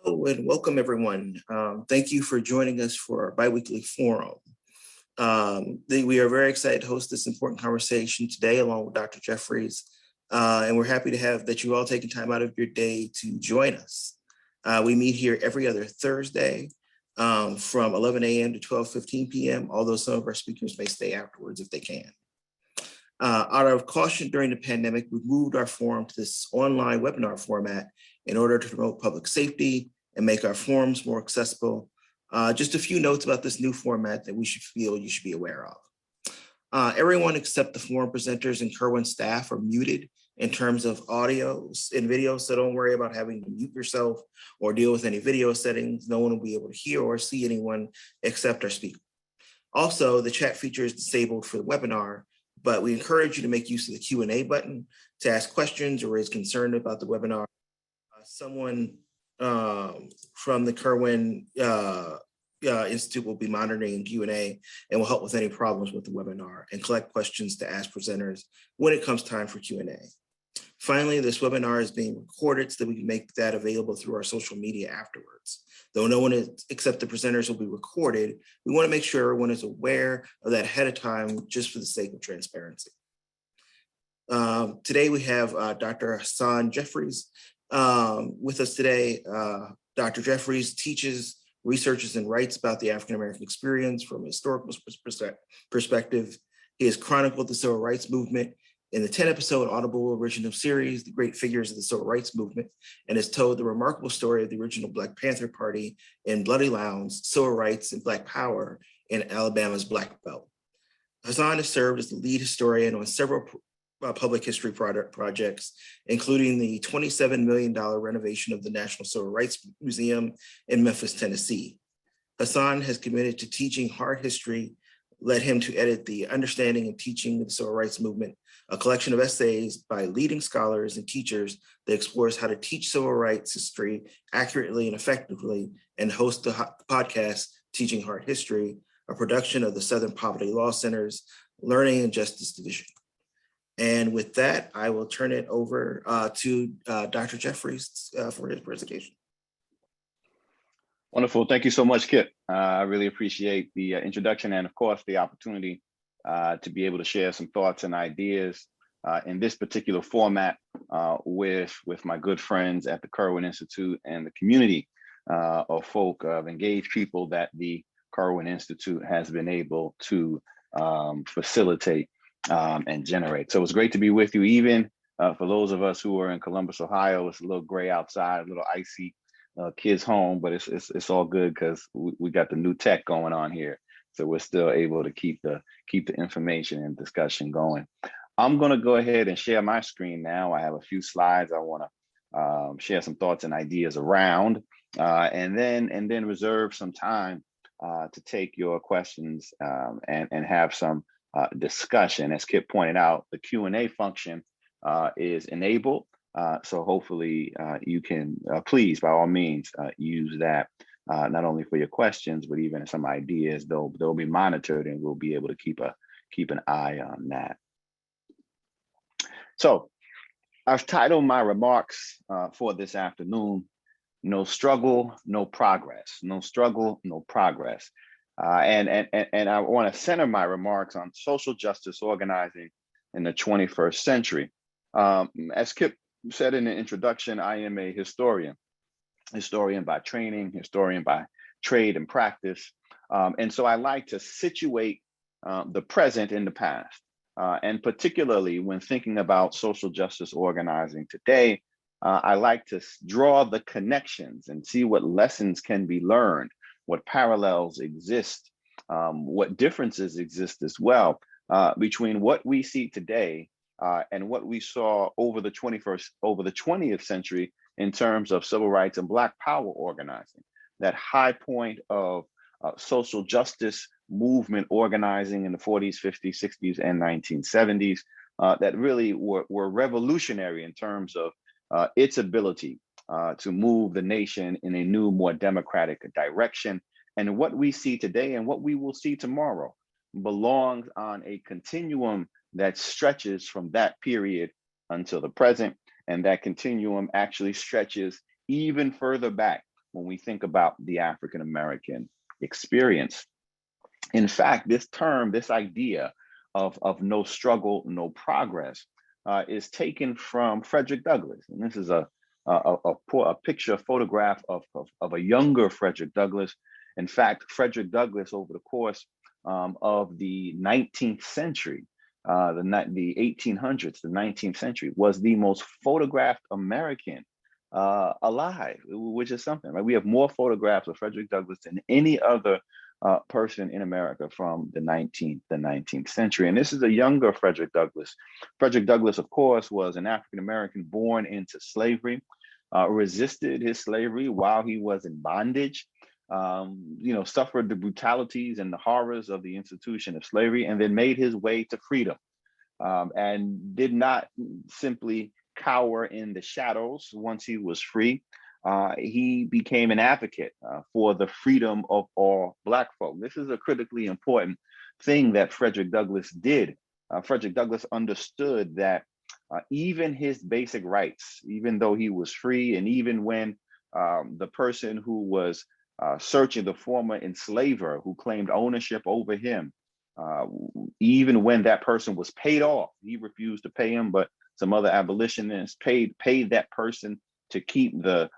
Hello and welcome everyone. Thank you for joining us for our biweekly forum. We are very excited to host this important conversation today along with Dr. Jeffries. And we're happy to have that you all taking time out of your day to join us. We meet here every other Thursday from 11 a.m. to 12:15 p.m., although some of our speakers may stay afterwards if they can. Out of caution during the pandemic, we moved our forum to this online webinar format in order to promote public safety and make our forums more accessible. Just a few notes about this new format that you should be aware of. Everyone except the forum presenters and Kirwan staff are muted in terms of audio and video, so don't worry about having to mute yourself or deal with any video settings. No one will be able to hear or see anyone except our speaker. Also, the chat feature is disabled for the webinar, but we encourage you to make use of the Q&A button to ask questions or raise concern about the webinar. Someone from the Kirwan Institute will be monitoring Q&A and will help with any problems with the webinar and collect questions to ask presenters when it comes time for Q&A. Finally, this webinar is being recorded so that we can make that available through our social media afterwards. Though no one except the presenters will be recorded, we want to make sure everyone is aware of that ahead of time just for the sake of transparency. Today we have Dr. Hasan Jeffries with us today. Dr. Jeffries teaches, researches, and writes about the African-American experience from a historical perspective. He has chronicled the civil rights movement in the 10-episode Audible original series, The Great Figures of the Civil Rights Movement, and has told the remarkable story of the original Black Panther Party in Bloody Lounge, Civil Rights, and Black Power in Alabama's Black Belt. Hasan has served as the lead historian on several public history projects, including the $27 million renovation of the National Civil Rights Museum in Memphis, Tennessee. Hasan has committed to teaching hard history, led him to edit the Understanding and Teaching of the Civil Rights Movement, a collection of essays by leading scholars and teachers that explores how to teach civil rights history accurately and effectively, and host the podcast Teaching Hard History, a production of the Southern Poverty Law Center's Learning and Justice Division. And with that, I will turn it over to Dr. Jeffries for his presentation. Wonderful. Thank you so much, Kip. I really appreciate the introduction and, of course, the opportunity to be able to share some thoughts and ideas in this particular format with my good friends at the Kirwan Institute and the community of folk, of engaged people that the Kirwan Institute has been able to facilitate and generate. So it's great to be with you, even for those of us who are in Columbus, Ohio. It's a little gray outside, a little icy. Kids home, but it's all good because we got the new tech going on here, so we're still able to keep the information and discussion going. I'm going to go ahead and share my screen now. I have a few slides I want to share some thoughts and ideas around, and then reserve some time to take your questions and have some discussion. As Kip pointed out, the Q&A function is enabled. So hopefully you can please, by all means, use that not only for your questions, but even some ideas. They'll be monitored, and we'll be able to keep an eye on that. So I've titled my remarks for this afternoon, "No Struggle, No Progress." No struggle, no progress. And I want to center my remarks on social justice organizing in the 21st century. As Kip said in the introduction, I am a historian by training, historian by trade and practice. And so I like to situate the present in the past. And particularly when thinking about social justice organizing today, I like to draw the connections and see what lessons can be learned, what parallels exist, what differences exist as well between what we see today and what we saw over the 20th century in terms of civil rights and Black Power organizing, that high point of social justice movement organizing in the 40s, 50s, 60s, and 1970s that really were revolutionary in terms of its ability to move the nation in a new, more democratic direction. And what we see today and what we will see tomorrow belongs on a continuum that stretches from that period until the present. And that continuum actually stretches even further back when we think about the African American experience. In fact, this term, this idea of no struggle, no progress, is taken from Frederick Douglass. And this is a picture, a photograph of a younger Frederick Douglass. In fact, Frederick Douglass, over the course of the 19th century, the 1800s, the 19th century, was the most photographed American alive, which is something. Right? We have more photographs of Frederick Douglass than any other person in America from the 19th century. And this is a younger Frederick Douglass. Frederick Douglass, of course, was an African American born into slavery, resisted his slavery while he was in bondage, suffered the brutalities and the horrors of the institution of slavery, and then made his way to freedom, and did not simply cower in the shadows once he was free. He became an advocate for the freedom of all Black folk. This is a critically important thing that Frederick Douglass did. Frederick Douglass understood that even his basic rights, even though he was free, and even when the person who was searching, the former enslaver who claimed ownership over him, even when that person was paid off, he refused to pay him, but some other abolitionists paid that person to keep the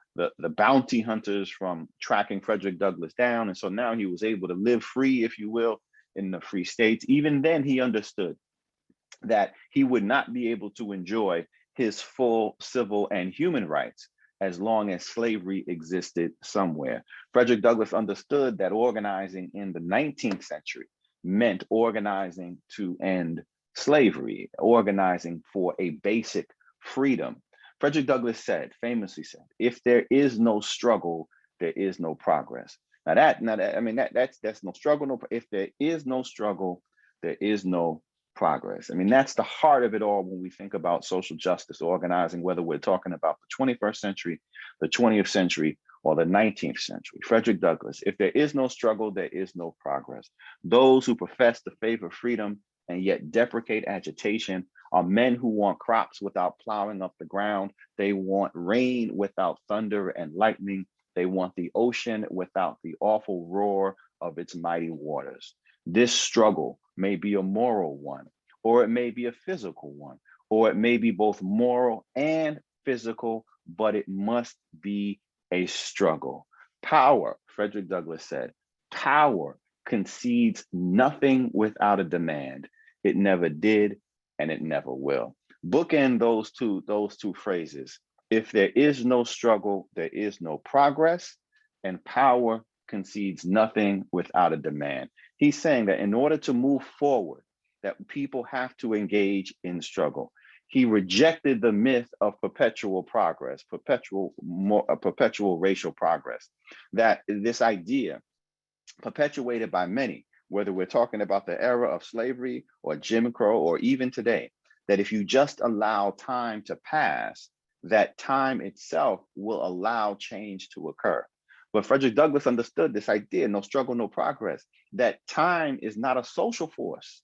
bounty hunters from tracking Frederick Douglass down. And so now he was able to live free, if you will, in the free states. Even then, he understood that he would not be able to enjoy his full civil and human rights as long as slavery existed somewhere. Frederick Douglass understood that organizing in the 19th century meant organizing to end slavery, organizing for a basic freedom. Frederick Douglass famously said, if there is no struggle, there is no progress. That's no struggle. No, if there is no struggle, there is no progress. I mean, that's the heart of it all when we think about social justice organizing, whether we're talking about the 21st century, the 20th century, or the 19th century. Frederick Douglass, if there is no struggle, there is no progress. Those who profess to favor freedom and yet deprecate agitation are men who want crops without plowing up the ground. They want rain without thunder and lightning. They want the ocean without the awful roar of its mighty waters. This struggle may be a moral one, or it may be a physical one, or it may be both moral and physical, but it must be a struggle. Power, Frederick Douglass said, power concedes nothing without a demand. It never did, and it never will. Bookend those two phrases. If there is no struggle, there is no progress, and power concedes nothing without a demand. He's saying that in order to move forward, that people have to engage in struggle. He rejected the myth of perpetual progress, perpetual racial progress, that this idea perpetuated by many, whether we're talking about the era of slavery or Jim Crow or even today, that if you just allow time to pass, that time itself will allow change to occur. But Frederick Douglass understood this idea, no struggle, no progress, that time is not a social force.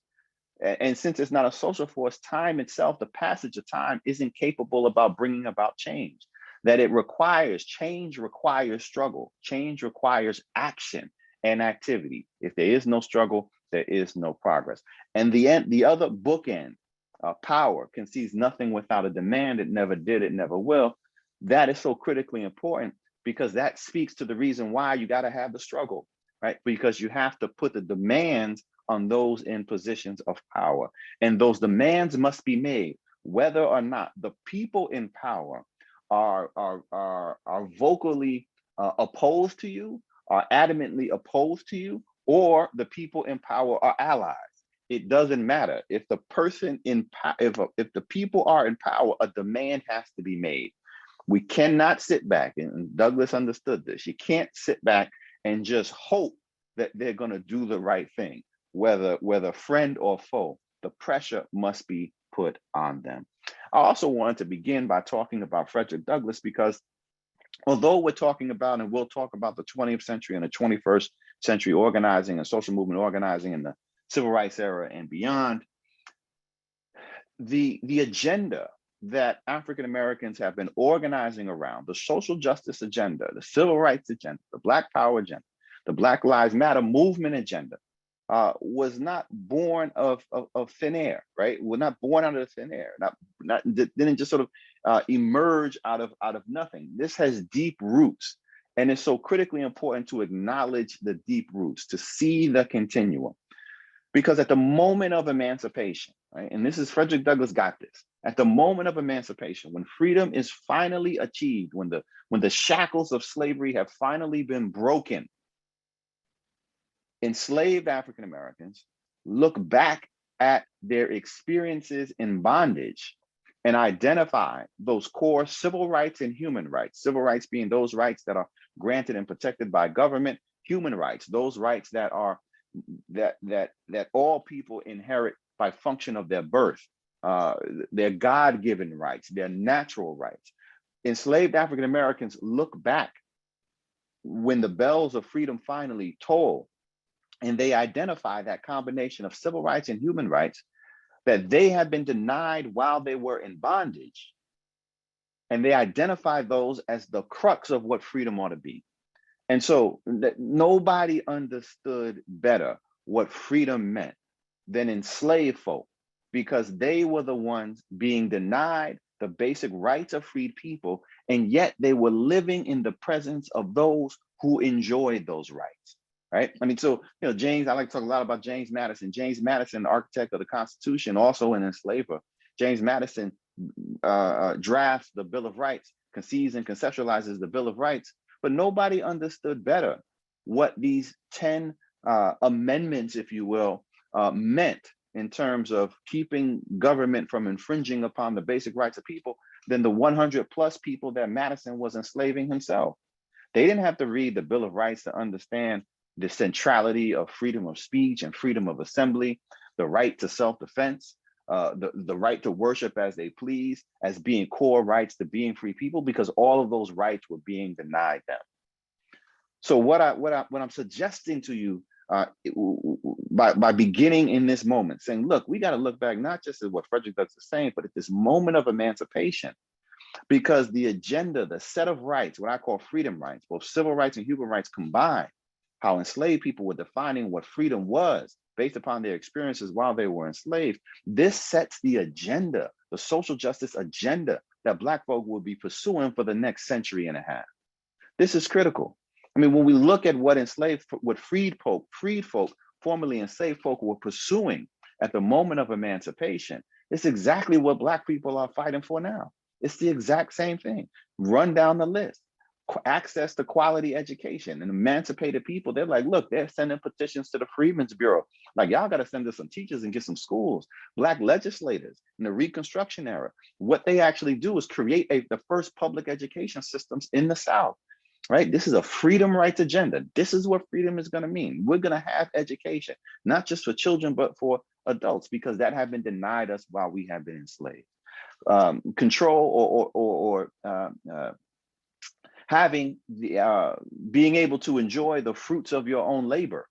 And since it's not a social force, time itself, the passage of time, isn't capable about bringing about change. That change requires struggle. Change requires action and activity. If there is no struggle, there is no progress. And the other bookend, power concedes nothing without a demand. It never did, it never will. That is so critically important, because that speaks to the reason why you got to have the struggle, right? Because you have to put the demands on those in positions of power. And those demands must be made, whether or not the people in power are vocally opposed to you, are adamantly opposed to you, or the people in power are allies. It doesn't matter. If the person in if the people are in power, a demand has to be made. We cannot sit back, and Douglass understood this. You can't sit back and just hope that they're going to do the right thing, whether friend or foe. The pressure must be put on them. I also wanted to begin by talking about Frederick Douglass, because although we're talking about, and we'll talk about the 20th century and the 21st century organizing and social movement organizing in the civil rights era and beyond, the agenda that African Americans have been organizing around, the social justice agenda, the civil rights agenda, the Black Power agenda, the Black Lives Matter movement agenda, was not born of thin air, right? We're not born out of thin air, didn't just sort of emerge out of nothing. This has deep roots, and it's so critically important to acknowledge the deep roots, to see the continuum. Because at the moment of emancipation, right, and this is Frederick Douglass got this, at the moment of emancipation, when freedom is finally achieved, when the shackles of slavery have finally been broken, enslaved African Americans look back at their experiences in bondage and identify those core civil rights and human rights, civil rights being those rights that are granted and protected by government, human rights, those rights that are that all people inherit by function of their birth, their God-given rights, their natural rights. Enslaved African Americans look back when the bells of freedom finally toll, and they identify that combination of civil rights and human rights that they had been denied while they were in bondage. And they identify those as the crux of what freedom ought to be. And so nobody understood better what freedom meant than enslaved folk, because they were the ones being denied the basic rights of freed people, and yet they were living in the presence of those who enjoyed those rights, right? I mean, so, James, I like to talk a lot about James Madison. James Madison, the architect of the Constitution, also an enslaver. James Madison drafts the Bill of Rights, conceives and conceptualizes the Bill of Rights, but nobody understood better what these 10 amendments, if you will, meant in terms of keeping government from infringing upon the basic rights of people than the 100 plus people that Madison was enslaving himself. They didn't have to read the Bill of Rights to understand the centrality of freedom of speech and freedom of assembly, the right to self-defense, the right to worship as they please, as being core rights to being free people, because all of those rights were being denied them. So what I'm suggesting to you by beginning in this moment, saying, look, we got to look back not just at what Frederick Douglass is saying, but at this moment of emancipation, because the agenda, the set of rights, what I call freedom rights, both civil rights and human rights combined, how enslaved people were defining what freedom was based upon their experiences while they were enslaved. This sets the agenda, the social justice agenda that Black folk will be pursuing for the next century and a half. This is critical. I mean, when we look at what freed folk, formerly enslaved folk, were pursuing at the moment of emancipation, it's exactly what Black people are fighting for now. It's the exact same thing. Run down the list. Access to quality education and emancipated people. They're like, look, they're sending petitions to the Freedmen's Bureau. Like, y'all got to send us some teachers and get some schools. Black legislators in the Reconstruction era, what they actually do is create the first public education systems in the South, right? This is a freedom rights agenda. This is what freedom is going to mean. We're going to have education, not just for children, but for adults, because that had been denied us while we have been enslaved. Control or having being able to enjoy the fruits of your own labor,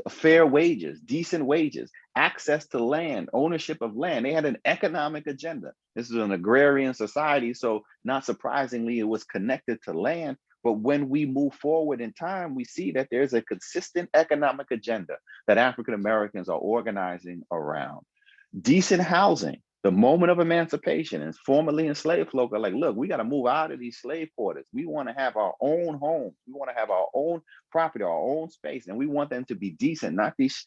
fair wages, decent wages, access to land, ownership of land. They had an economic agenda. This is an agrarian society, so not surprisingly, it was connected to land. But when we move forward in time, we see that there's a consistent economic agenda that African Americans are organizing around. Decent housing. The moment of emancipation, and formerly enslaved folk are like, look, we got to move out of these slave quarters. We want to have our own homes. We want to have our own property, our own space, and we want them to be decent, not these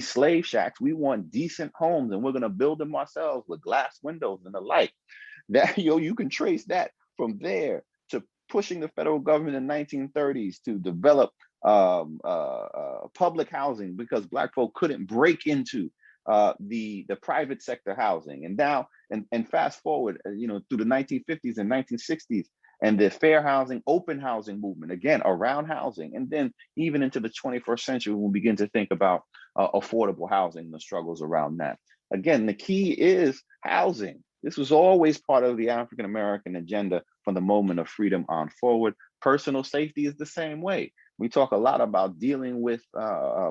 slave shacks. We want decent homes, and we're going to build them ourselves with glass windows and the like. That you can trace that from there to pushing the federal government in the 1930s to develop public housing because Black folk couldn't break into the private sector housing. And now, and fast forward, through the 1950s and 1960s, and the fair housing, open housing movement, again, around housing. And then even into the 21st century, we'll begin to think about affordable housing, the struggles around that. Again, the key is housing. This was always part of the African American agenda from the moment of freedom on forward. Personal safety is the same way. We talk a lot about dealing with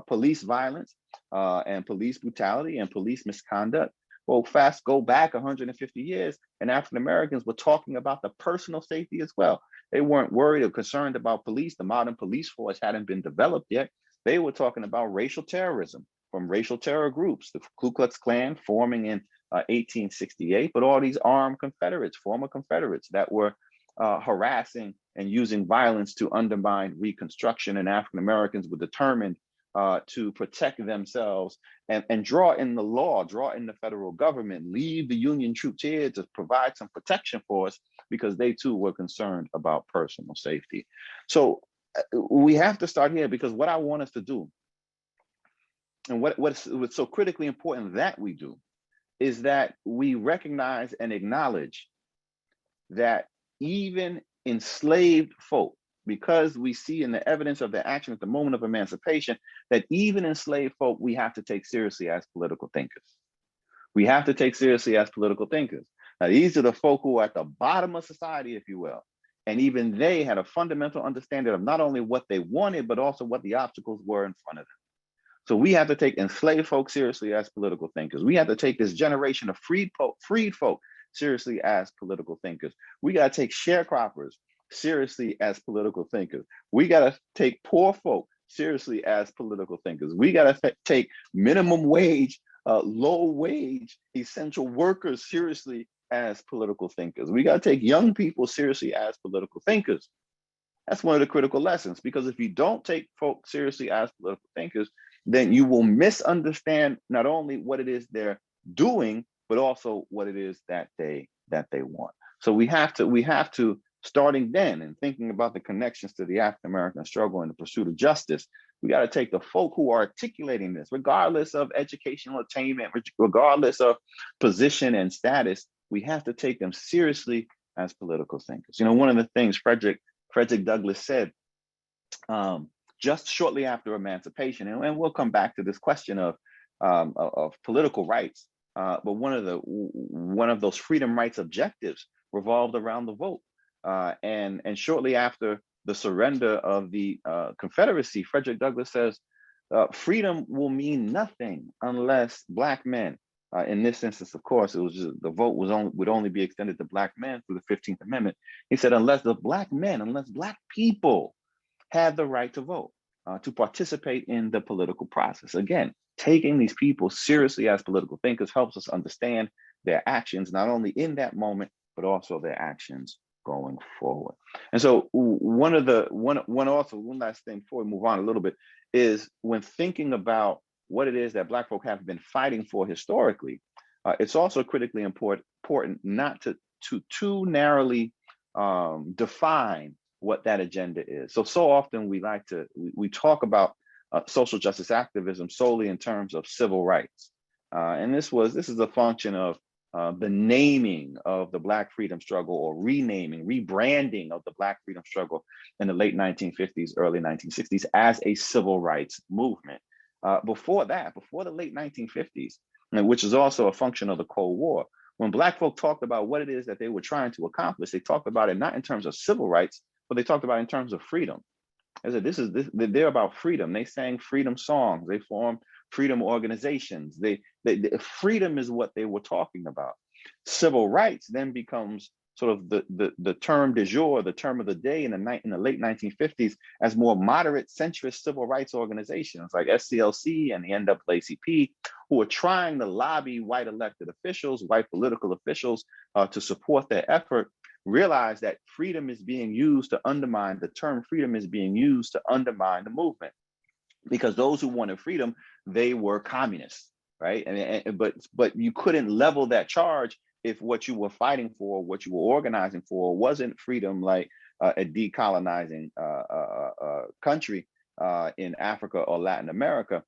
police violence and police brutality and police misconduct. Well, go back 150 years, and African Americans were talking about the personal safety as well. They weren't worried or concerned about police. The modern police force hadn't been developed yet. They were talking about racial terrorism from racial terror groups, the Ku Klux Klan forming in 1868, but all these armed Confederates, former Confederates that were harassing and using violence to undermine Reconstruction, and African Americans were determined to protect themselves and draw in the law, draw in the federal government, leave the Union troops here to provide some protection for us, because they too were concerned about personal safety. So we have to start here, because what I want us to do, and what's so critically important that we do, is that we recognize and acknowledge that even enslaved folk, because we see in the evidence of their action at the moment of emancipation, that even enslaved folk, we have to take seriously as political thinkers. We have to take seriously as political thinkers. Now, these are the folk who are at the bottom of society, if you will. And even they had a fundamental understanding of not only what they wanted, but also what the obstacles were in front of them. So we have to take enslaved folk seriously as political thinkers. We have to take this generation of freed folk seriously as political thinkers. We got to take sharecroppers seriously as political thinkers. We got to take poor folk seriously as political thinkers. We got to take minimum wage, low wage, essential workers seriously as political thinkers. We got to take young people seriously as political thinkers. That's one of the critical lessons, because if you don't take folk seriously as political thinkers, then you will misunderstand not only what it is they're doing, but also what it is that they want. So we have to, starting then and thinking about the connections to the African American struggle and the pursuit of justice, we got to take the folk who are articulating this, regardless of educational attainment, regardless of position and status, we have to take them seriously as political thinkers. You know, one of the things Frederick Douglass said just shortly after emancipation, and we'll come back to this question of political rights, but one of those freedom rights objectives revolved around the vote. And shortly after the surrender of the Confederacy, Frederick Douglass says, freedom will mean nothing unless Black men, in this instance, of course, it was just, the vote would only be extended to Black men through the 15th Amendment. He said, unless Black people had the right to vote, to participate in the political process. Again, taking these people seriously as political thinkers helps us understand their actions, not only in that moment, but also their actions going forward. And so one last thing before we move on a little bit is when thinking about what it is that Black folk have been fighting for historically, it's also critically important not to too narrowly define what that agenda is. So often we talk about social justice activism solely in terms of civil rights. And this is a function of the naming of the Black freedom struggle, or rebranding of the Black freedom struggle in the late 1950s, early 1960s as a civil rights movement. Before the late 1950s, which is also a function of the Cold War, when Black folk talked about what it is that they were trying to accomplish, they talked about it not in terms of civil rights, but they talked about it in terms of freedom. I said, they're about freedom. They sang freedom songs. They formed freedom organizations. Freedom is what they were talking about. Civil rights then becomes sort of the term du jour, the term of the day in the late 1950s, as more moderate centrist civil rights organizations like SCLC and the NAACP, who are trying to lobby white elected officials, white political officials, to support their effort, realize that freedom is being used to undermine, the term freedom is being used to undermine the movement. Because those who wanted freedom, they were communists, right? But you couldn't level that charge if what you were fighting for, what you were organizing for, wasn't freedom, like a decolonizing country in Africa or Latin America,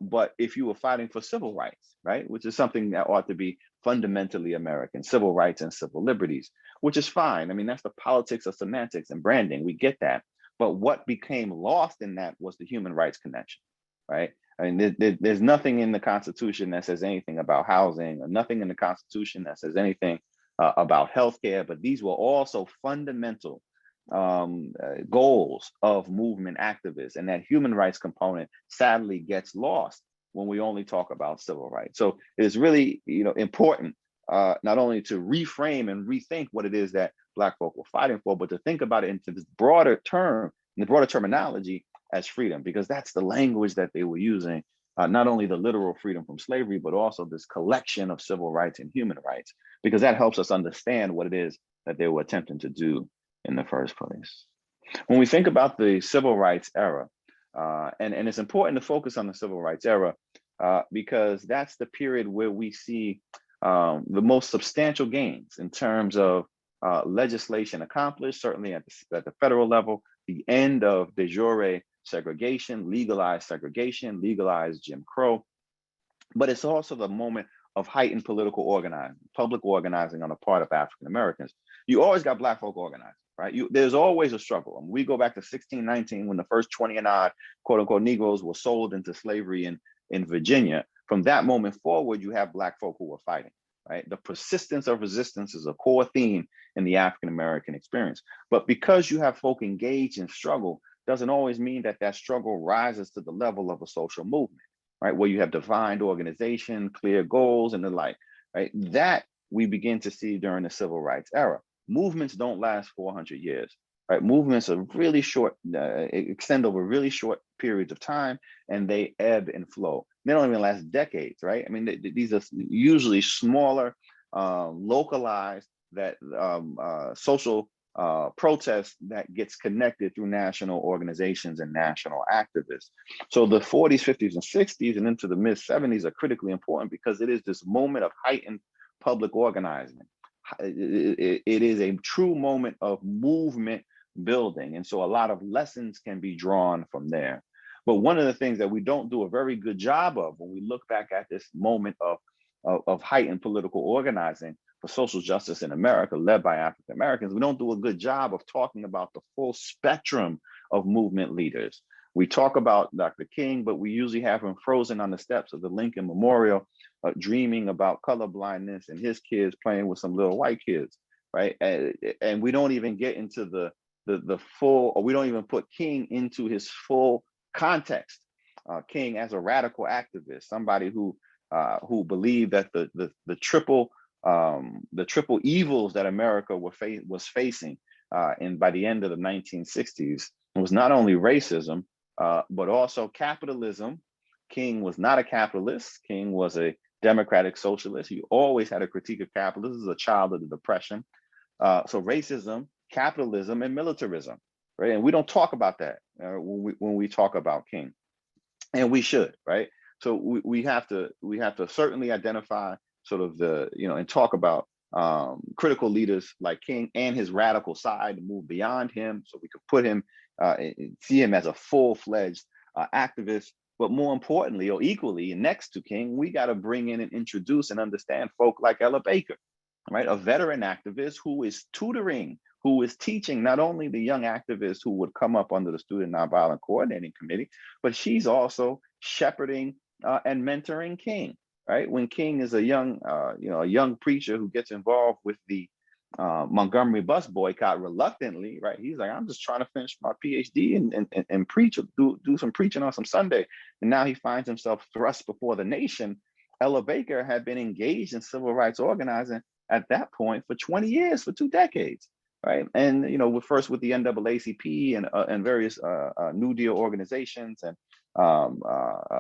but if you were fighting for civil rights, right, which is something that ought to be fundamentally American, civil rights and civil liberties, which is fine. I mean, that's the politics of semantics and branding. We get that. But what became lost in that was the human rights connection, right? I mean, there's nothing in the Constitution that says anything about housing, or nothing in the Constitution that says anything about healthcare, but these were also fundamental goals of movement activists. And that human rights component sadly gets lost when we only talk about civil rights. So it's really, important not only to reframe and rethink what it is that Black folk were fighting for, but to think about it into this broader term, the broader terminology as freedom, because that's the language that they were using, not only the literal freedom from slavery, but also this collection of civil rights and human rights, because that helps us understand what it is that they were attempting to do in the first place. When we think about the civil rights era, and it's important to focus on the civil rights era because that's the period where we see the most substantial gains in terms of legislation accomplished, certainly at the federal level, the end of de jure segregation, legalized Jim Crow. But it's also the moment of heightened political organizing, public organizing on the part of African Americans. You always got Black folk organizing, right? There's always a struggle. And we go back to 1619 when the first 20 and odd, quote unquote, Negroes were sold into slavery in Virginia. From that moment forward, you have Black folk who were fighting, right? The persistence of resistance is a core theme in the African American experience. But because you have folk engaged in struggle, doesn't always mean that that struggle rises to the level of a social movement, right? Where you have defined organization, clear goals, and the like, right? That we begin to see during the civil rights era. Movements don't last 400 years, right? Movements are really short, extend over really short periods of time, and they ebb and flow. They don't even last decades, right? I mean, these are usually smaller, localized, that social protest that gets connected through national organizations and national activists. So the 40s, 50s, and 60s and into the mid 70s are critically important because it is this moment of heightened public organizing. It is a true moment of movement building. And so a lot of lessons can be drawn from there. But one of the things that we don't do a very good job of when we look back at this moment of heightened political organizing for social justice in America, led by African Americans, we don't do a good job of talking about the full spectrum of movement leaders. We talk about Dr. King, but we usually have him frozen on the steps of the Lincoln Memorial, dreaming about colorblindness and his kids playing with some little white kids, right? And we don't even get into the full, or we don't even put King into his full context. King as a radical activist, somebody who believed that the triple evils that America was facing and by the end of the 1960s was not only racism, but also capitalism. King was not a capitalist. King was a democratic socialist. He always had a critique of capitalism as a child of the Depression. So racism, capitalism, and militarism, right? And we don't talk about that when we talk about King, and we should, right? So we have to certainly identify sort of and talk about critical leaders like King and his radical side, and move beyond him so we could put him, see him as a full-fledged activist. But more importantly, or equally next to King, we got to bring in and introduce and understand folk like Ella Baker, right? A veteran activist who is tutoring, who is teaching not only the young activists who would come up under the Student Nonviolent Coordinating Committee, but she's also shepherding and mentoring King, right? When King is a young preacher who gets involved with the Montgomery bus boycott reluctantly, right? He's like, I'm just trying to finish my PhD and preach, do some preaching on some Sunday. And now he finds himself thrust before the nation. Ella Baker had been engaged in civil rights organizing at that point for 20 years, for 2 decades, right? And, first with the NAACP and various New Deal organizations and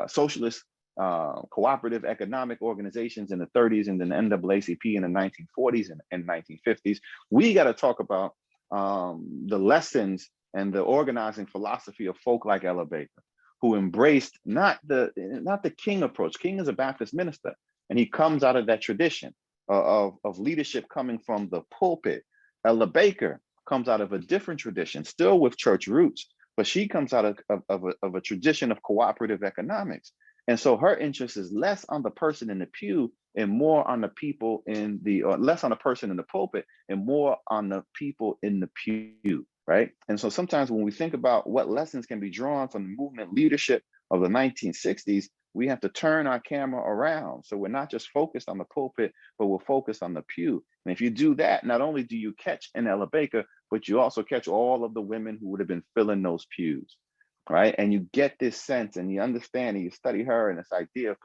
socialist cooperative economic organizations in the 30s, and then the NAACP in the 1940s and 1950s. We got to talk about the lessons and the organizing philosophy of folk like Ella Baker, who embraced not the King approach. King is a Baptist minister, and he comes out of that tradition of leadership coming from the pulpit. Ella Baker comes out of a different tradition, still with church roots, but she comes out of a tradition of cooperative economics. And so her interest is less on the person in the pew and more on the people less on the person in the pulpit and more on the people in the pew, right? And so sometimes when we think about what lessons can be drawn from the movement leadership of the 1960s, we have to turn our camera around. So we're not just focused on the pulpit, but we're focused on the pew. And if you do that, not only do you catch an Ella Baker, but you also catch all of the women who would have been filling those pews. right? And you get this sense and you understand and you study her and this idea of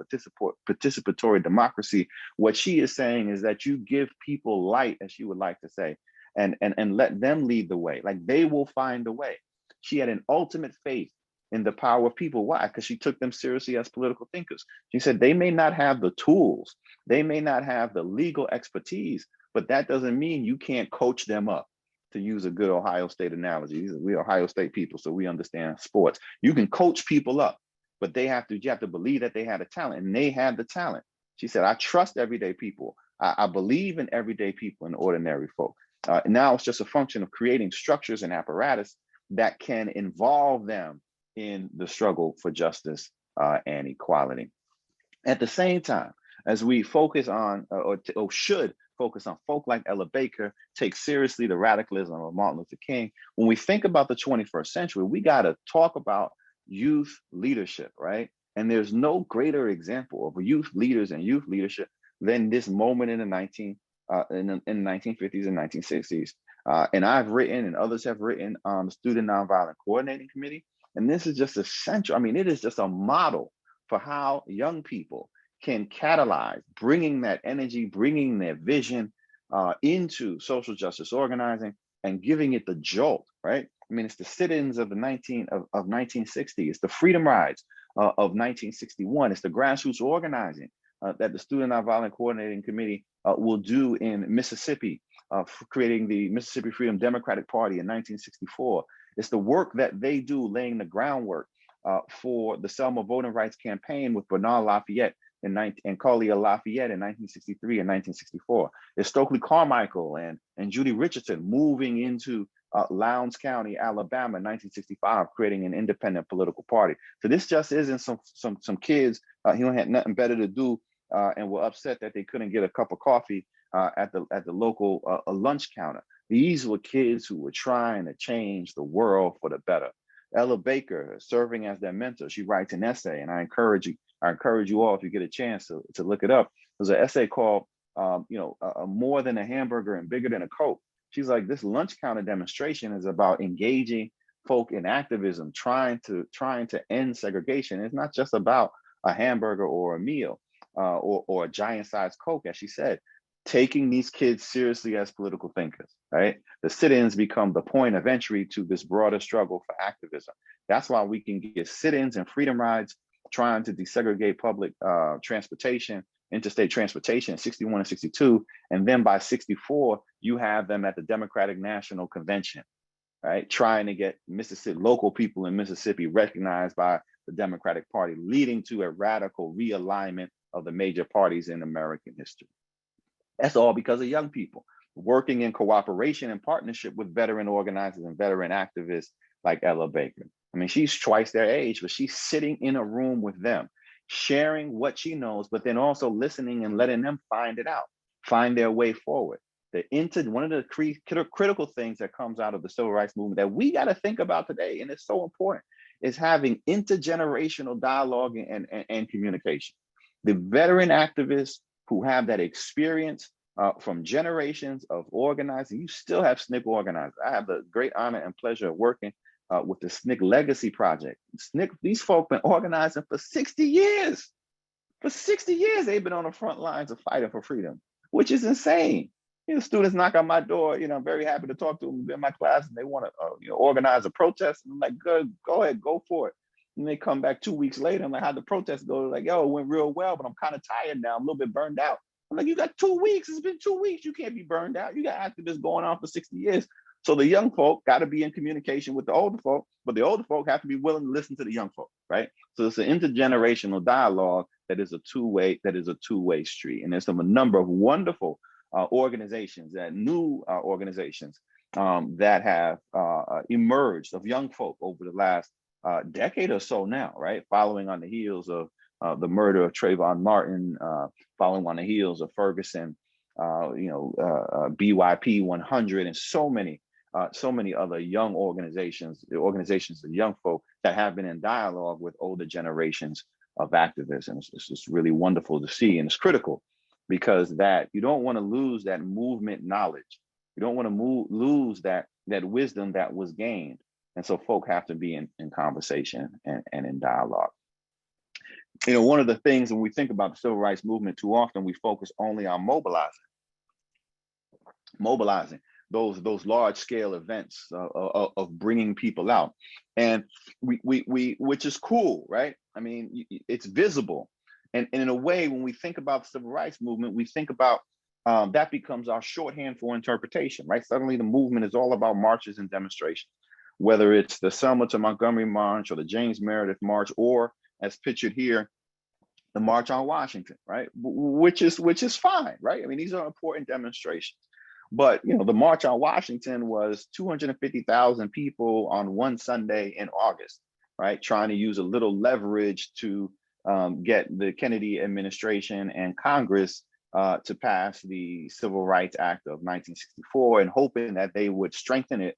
participatory democracy. What she is saying is that you give people light, as she would like to say, and let them lead the way. Like they will find a way. She had an ultimate faith in the power of people. Why? Because she took them seriously as political thinkers. She said they may not have the tools, they may not have the legal expertise, but that doesn't mean you can't coach them up. To use a good Ohio State analogy, we Ohio State people, so we understand sports. You can coach people up, but you have to believe that they had a talent, and they had the talent. She said, I trust everyday people. I believe in everyday people and ordinary folk. Now it's just a function of creating structures and apparatus that can involve them in the struggle for justice and equality. At the same time, as we focus on, or should focus on folk like Ella Baker, take seriously the radicalism of Martin Luther King, when we think about the 21st century, we got to talk about youth leadership, right? And there's no greater example of youth leaders and youth leadership than this moment in the 1950s and 1960s. And I've written, and others have written, on the Student Nonviolent Coordinating Committee. And this is just essential. I mean, it is just a model for how young people can catalyze, bringing that energy, bringing their vision into social justice organizing and giving it the jolt, right? I mean, it's the sit-ins of 1960. It's the freedom rides of 1961. It's the grassroots organizing that the Student Nonviolent Coordinating Committee will do in Mississippi, creating the Mississippi Freedom Democratic Party in 1964. It's the work that they do laying the groundwork for the Selma Voting Rights Campaign with Bernard Lafayette and Collier Lafayette in 1963 and 1964. It's Stokely Carmichael and Judy Richardson moving into Lowndes County, Alabama in 1965, creating an independent political party. So this just isn't some kids who had nothing better to do and were upset that they couldn't get a cup of coffee at the local lunch counter. These were kids who were trying to change the world for the better. Ella Baker serving as their mentor. She writes an essay, and I encourage you all, if you get a chance to look it up. There's an essay called, More Than a Hamburger and Bigger Than a Coke. She's like, this lunch counter demonstration is about engaging folk in activism, trying to end segregation. It's not just about a hamburger or a meal or a giant-sized Coke, as she said. Taking these kids seriously as political thinkers, right? The sit-ins become the point of entry to this broader struggle for activism. That's why we can get sit-ins and freedom rides trying to desegregate public transportation, interstate transportation in 61 and 62. And then by 64, you have them at the Democratic National Convention, right? Trying to get local people in Mississippi recognized by the Democratic Party, leading to a radical realignment of the major parties in American history. That's all because of young people working in cooperation and partnership with veteran organizers and veteran activists like Ella Baker. I mean, she's twice their age, but she's sitting in a room with them, sharing what she knows, but then also listening and letting them find it out, find their way forward. One of the critical things that comes out of the civil rights movement that we got to think about today, and it's so important, is having intergenerational dialogue and communication. The veteran activists who have that experience from generations of organizing. You still have SNCC organizers. I have the great honor and pleasure of working with the SNCC Legacy Project. SNCC, these folk been organizing for 60 years. For 60 years, they've been on the front lines of fighting for freedom, which is insane. Students knock on my door. I'm very happy to talk to them in my class, and they want to organize a protest. And I'm like, good, go ahead, go for it. And they come back 2 weeks later. I'm like, how'd the protest go? They're like, yo, it went real well, but I'm kind of tired now. I'm a little bit burned out. I'm like, you got 2 weeks. It's been 2 weeks. You can't be burned out. You got activists going on for 60 years. So the young folk got to be in communication with the older folk, but the older folk have to be willing to listen to the young folk, right? So it's an intergenerational dialogue that is a two-way street. And there's a number of wonderful organizations, new organizations that have emerged of young folk over the last decade or so now, right? Following on the heels of the murder of Trayvon Martin, following on the heels of Ferguson, BYP 100, and so many other young organizations, the organizations of young folk that have been in dialogue with older generations of activists. And it's just really wonderful to see. And it's critical because that you don't want to lose that movement knowledge. You don't want to lose that wisdom that was gained. And so folk have to be in conversation and in dialogue. You know, one of the things when we think about the civil rights movement, too often we focus only on mobilizing those large scale events of bringing people out, and we which is cool, right? I mean, it's visible, and in a way, when we think about the civil rights movement, we think about that becomes our shorthand for interpretation, right? Suddenly, the movement is all about marches and demonstrations, whether it's the Selma to Montgomery March or the James Meredith March, or as pictured here, the March on Washington, right? Which is fine, right? I mean, these are important demonstrations. But you know, the March on Washington was 250,000 people on one Sunday in August, right? Trying to use a little leverage to get the Kennedy administration and Congress to pass the Civil Rights Act of 1964, and hoping that they would strengthen it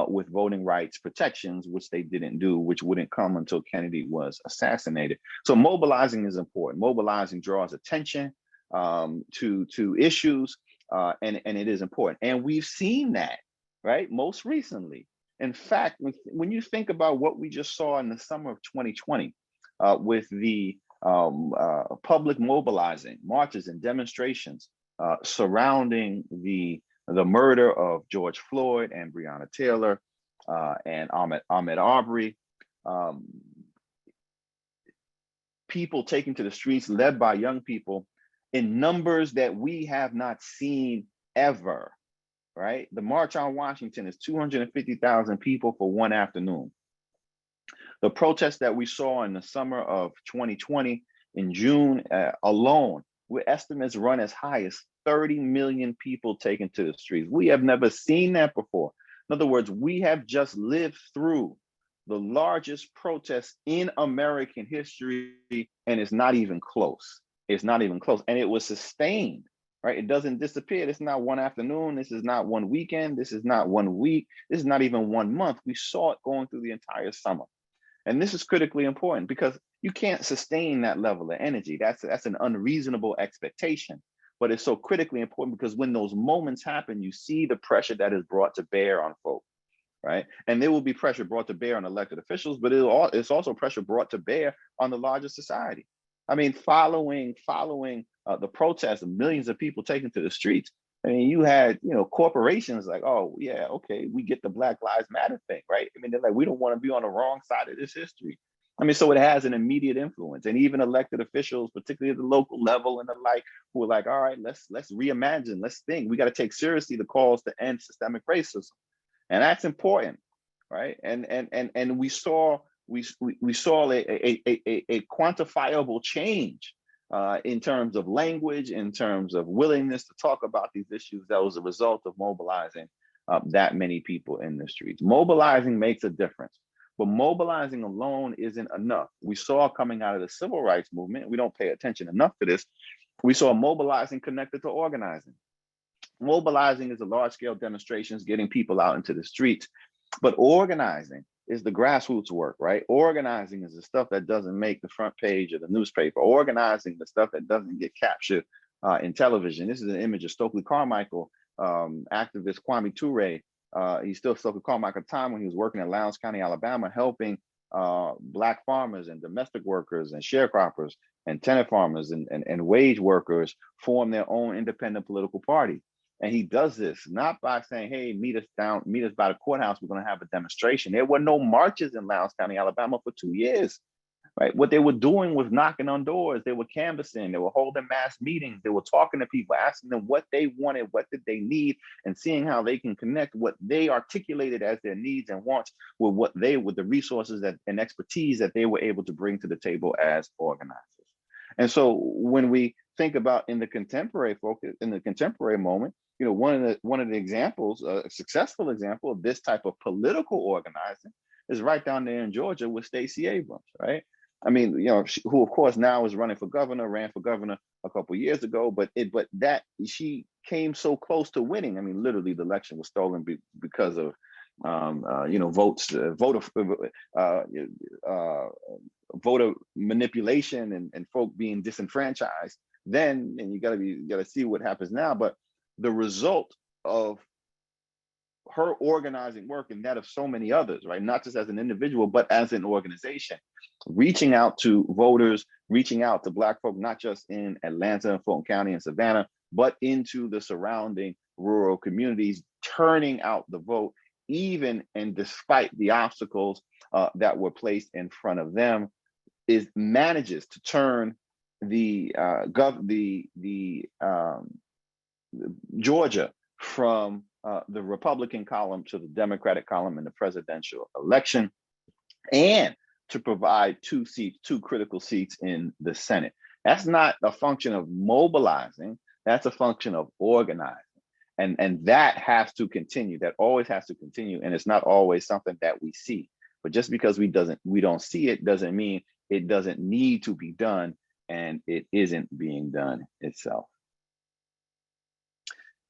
with voting rights protections, which they didn't do, which wouldn't come until Kennedy was assassinated. So mobilizing is important. Mobilizing draws attention to issues. And it is important. And we've seen that, right? Most recently. In fact, when you think about what we just saw in the summer of 2020 with the public mobilizing, marches and demonstrations surrounding the murder of George Floyd and Breonna Taylor and Ahmaud Arbery, people taking to the streets led by young people in numbers that we have not seen ever, right? The March on Washington is 250,000 people for one afternoon. The protests that we saw in the summer of 2020 in June alone, with estimates run as high as 30 million people taken to the streets. We have never seen that before. In other words, we have just lived through the largest protest in American history, and it's not even close. It's not even close. And it was sustained, right? It doesn't disappear. This is not one afternoon. This is not one weekend. This is not 1 week. This is not even 1 month. We saw it going through the entire summer. And this is critically important because you can't sustain that level of energy. That's an unreasonable expectation. But it's so critically important because when those moments happen, you see the pressure that is brought to bear on folks, right? And there will be pressure brought to bear on elected officials, but it's also pressure brought to bear on the larger society. I mean, following the protests of millions of people taken to the streets, I mean, you had, corporations like, oh, yeah, okay, we get the Black Lives Matter thing, right? I mean, they're like, we don't want to be on the wrong side of this history. I mean, so it has an immediate influence. And even elected officials, particularly at the local level and the like, who are like, all right, let's reimagine, let's think. We got to take seriously the calls to end systemic racism. And that's important, right? And we saw a quantifiable change in terms of language, in terms of willingness to talk about these issues that was a result of mobilizing that many people in the streets. Mobilizing makes a difference, but mobilizing alone isn't enough. We saw coming out of the civil rights movement, we don't pay attention enough to this, we saw mobilizing connected to organizing. Mobilizing is the large-scale demonstrations, getting people out into the streets, but organizing is the grassroots work, right? Organizing is the stuff that doesn't make the front page of the newspaper. Organizing the stuff that doesn't get captured in television. This is an image of Stokely Carmichael, activist Kwame Ture. He's still Stokely Carmichael at the time when he was working in Lowndes County, Alabama, helping Black farmers and domestic workers and sharecroppers and tenant farmers and wage workers form their own independent political party. And he does this not by saying, hey, meet us by the courthouse, we're going to have a demonstration. There were no marches in Lowndes County, Alabama for 2 years, right? What they were doing was knocking on doors. They were canvassing, they were holding mass meetings, they were talking to people, asking them what they wanted, what did they need, and seeing how they can connect what they articulated as their needs and wants with the resources and expertise that they were able to bring to the table as organizers. And so when we think about in the contemporary moment, one of the examples, a successful example of this type of political organizing is right down there in Georgia with Stacey Abrams, right? I mean, who of course now is running for governor, ran for governor a couple of years ago, but that she came so close to winning. I mean, literally the election was stolen because of voter manipulation and folk being disenfranchised then, and you gotta see what happens now. But the result of her organizing work and that of so many others, right? Not just as an individual, but as an organization, reaching out to voters, reaching out to Black folk, not just in Atlanta and Fulton County and Savannah, but into the surrounding rural communities, turning out the vote, even and despite the obstacles that were placed in front of them, manages to turn the Georgia from the Republican column to the Democratic column in the presidential election, and to provide two critical seats in the Senate. That's not a function of mobilizing, that's a function of organizing. And that has to continue, that always has to continue. And it's not always something that we see. But just because we don't see it doesn't mean it doesn't need to be done, and it isn't being done itself.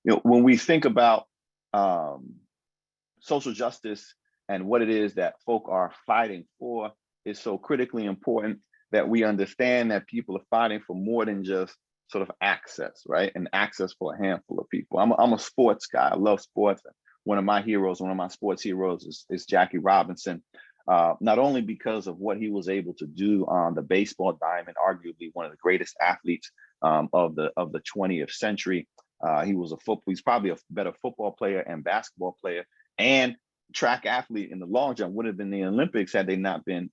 When we think about social justice and what it is that folk are fighting for, is so critically important that we understand that people are fighting for more than just sort of access, right? And access for a handful of people. I'm a sports guy. I love sports. One of my sports heroes is Jackie Robinson. Not only because of what he was able to do on the baseball diamond, arguably one of the greatest athletes of the 20th century. He's probably a better football player and basketball player and track athlete in the long jump, would have been the Olympics had they not been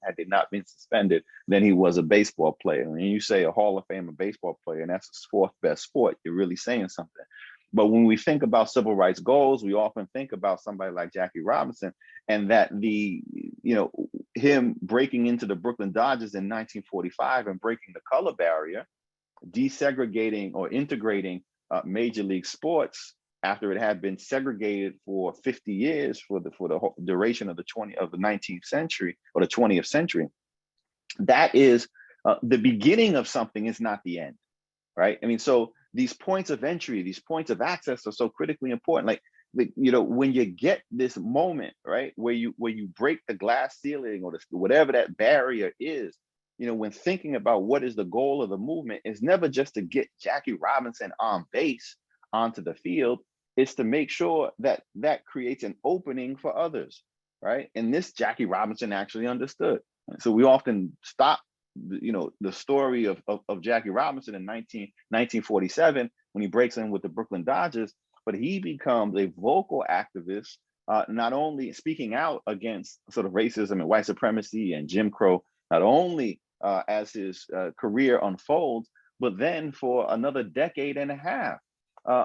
suspended, than he was a baseball player. When you say a Hall of Fame baseball player, and that's his fourth best sport, you're really saying something. But when we think about civil rights goals, we often think about somebody like Jackie Robinson, and that him breaking into the Brooklyn Dodgers in 1945 and breaking the color barrier, desegregating or integrating major league sports after it had been segregated for 50 years for the whole duration of the 19th century or the 20th century. That is the beginning of something, is not the end, right? I mean, so these points of entry, these points of access are so critically important. Like when you get this moment, right, where you break the glass ceiling or whatever that barrier is, when thinking about what is the goal of the movement, is never just to get Jackie Robinson on base onto the field. It's to make sure that creates an opening for others, right? And this Jackie Robinson actually understood. So we often stop, the story of Jackie Robinson in 1947 when he breaks in with the Brooklyn Dodgers, but he becomes a vocal activist, not only speaking out against sort of racism and white supremacy and Jim Crow, not only as his career unfolds, but then for another decade and a half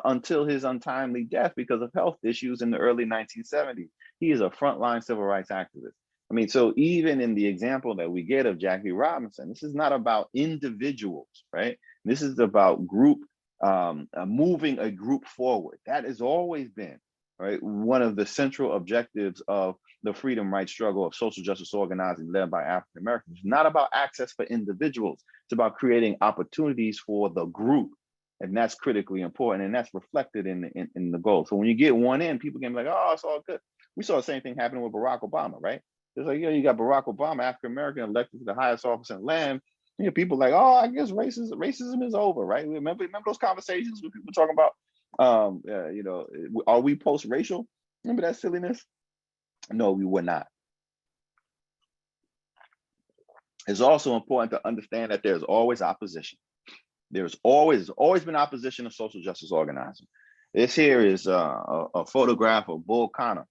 until his untimely death because of health issues in the early 1970s. He is a frontline civil rights activist. I mean, so even in the example that we get of Jackie Robinson, this is not about individuals, right? This is about moving a group forward. That has always been, right, one of the central objectives of the freedom rights struggle of social justice organizing led by African Americans. It's not about access for individuals. It's about creating opportunities for the group. And that's critically important. And that's reflected in the goal. So when you get one in, people can be like, oh, it's all good. We saw the same thing happening with Barack Obama, right? It's like, you got Barack Obama, African-American, elected to the highest office in the land. People like, oh, I guess racism is over, right? Remember those conversations where people talking about, are we post-racial? Remember that silliness? No, we were not. It's also important to understand that there's always opposition. There's always been opposition to social justice organizing. This here is a photograph of Bull Connor,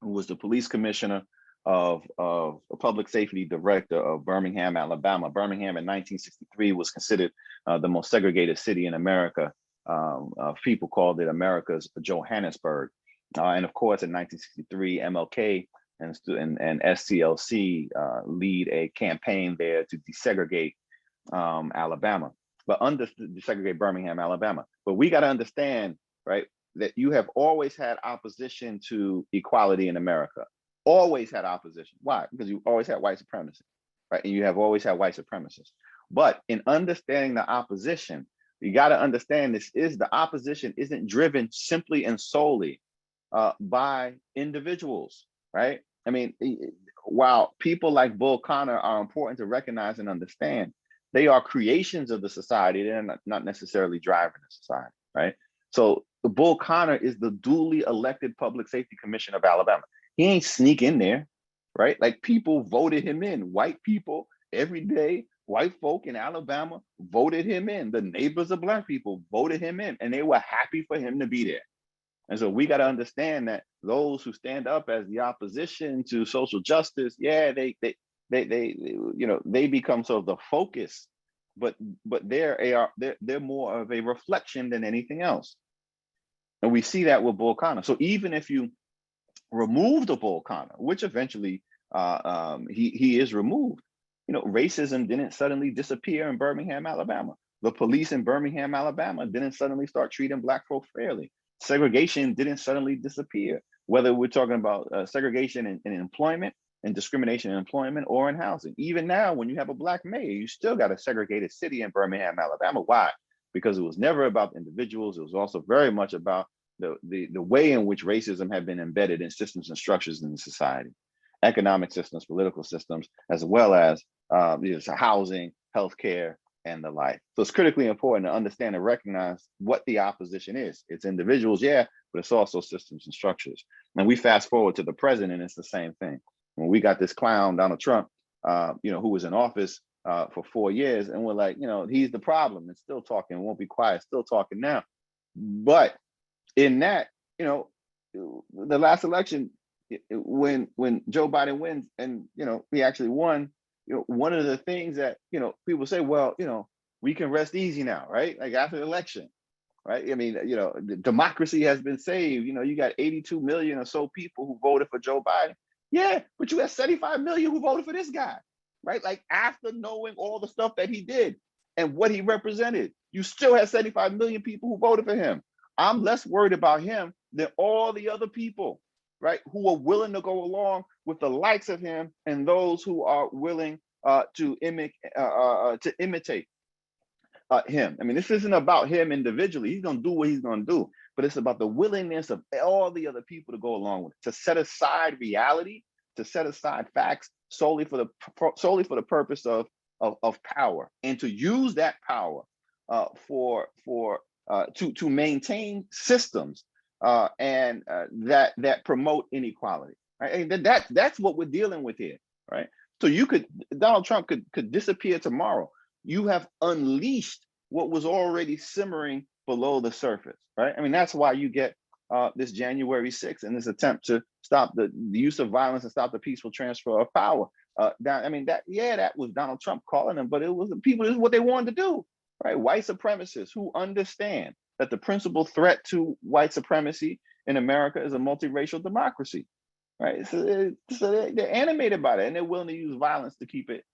who was the police commissioner of a public safety director of Birmingham, Alabama. Birmingham in 1963 was considered the most segregated city in America. People called it America's Johannesburg. And of course, in 1963, MLK and SCLC lead a campaign there to desegregate Alabama, but desegregate Birmingham, Alabama. But we got to understand, right, that you have always had opposition to equality in America. Always had opposition. Why? Because you always had white supremacy, right? And you have always had white supremacists. But in understanding the opposition, you got to understand the opposition isn't driven simply and solely by individuals, right? I mean, while people like Bull Connor are important to recognize and understand, they are creations of the society. They're not necessarily driving the society, right? So Bull Connor is the duly elected public safety commissioner of Alabama. He ain't sneak in there, right? Like, people voted him in. White people, every day, white folk in Alabama voted him in. The neighbors of Black people voted him in, and they were happy for him to be there. And so we got to understand that those who stand up as the opposition to social justice, yeah, they become sort of the focus, but they're more of a reflection than anything else. And we see that with Bull Connor. So even if you remove the Bull Connor, which eventually he is removed, racism didn't suddenly disappear in Birmingham, Alabama. The police in Birmingham, Alabama didn't suddenly start treating Black folk fairly. Segregation didn't suddenly disappear, whether we're talking about segregation in employment and discrimination in employment or in housing. Even now, when you have a Black mayor, you still got a segregated city in Birmingham, Alabama. Why? Because it was never about individuals. It was also very much about the way in which racism had been embedded in systems and structures in society, economic systems, political systems, as well as housing, healthcare, and the like. So it's critically important to understand and recognize what the opposition is. It's individuals, yeah, but it's also systems and structures. And we fast forward to the present, and it's the same thing. When we got this clown, Donald Trump, who was in office for 4 years, and we're like, he's the problem, and still talking, won't be quiet, still talking now. But in that, the last election, when Joe Biden wins, and he actually won, one of the things that people say, well, we can rest easy now, right? Like, after the election, right? I mean, the democracy has been saved. You got 82 million or so people who voted for Joe Biden. Yeah, but you had 75 million who voted for this guy, right? Like, after knowing all the stuff that he did and what he represented, you still had 75 million people who voted for him. I'm less worried about him than all the other people, right, who are willing to go along with the likes of him and those who are willing to imitate him. I mean, this isn't about him individually. He's going to do what he's going to do, but it's about the willingness of all the other people to go along with it, to set aside reality, to set aside facts solely for the purpose of power, and to use that power to maintain systems that promote inequality. Right? And that's what we're dealing with here, right? So Donald Trump could disappear tomorrow. You have unleashed what was already simmering below the surface, right? I mean, that's why you get this January 6th and this attempt to stop the use of violence and stop the peaceful transfer of power. That was Donald Trump calling them, but it was the people. This is what they wanted to do, right? White supremacists who understand that the principal threat to white supremacy in America is a multiracial democracy, right? So they're animated by that, and they're willing to use violence to keep it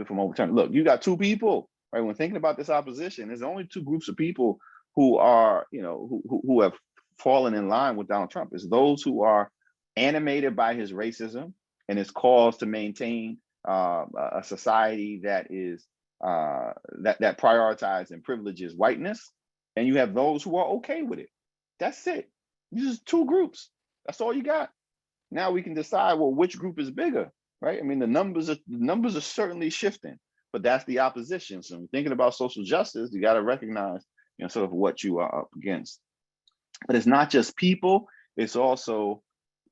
from overturning. Look, you got two people, right? When thinking about this opposition, there's only two groups of people who are, who have fallen in line with Donald Trump. It's those who are animated by his racism and his calls to maintain a society that is that prioritizes and privileges whiteness, and you have those who are okay with it. That's it. These are two groups. That's all you got. Now we can decide, well, which group is bigger, right? I mean, the numbers are certainly shifting, but that's the opposition. So when thinking about social justice, you got to recognize, sort of what you are up against. But it's not just people. It's also,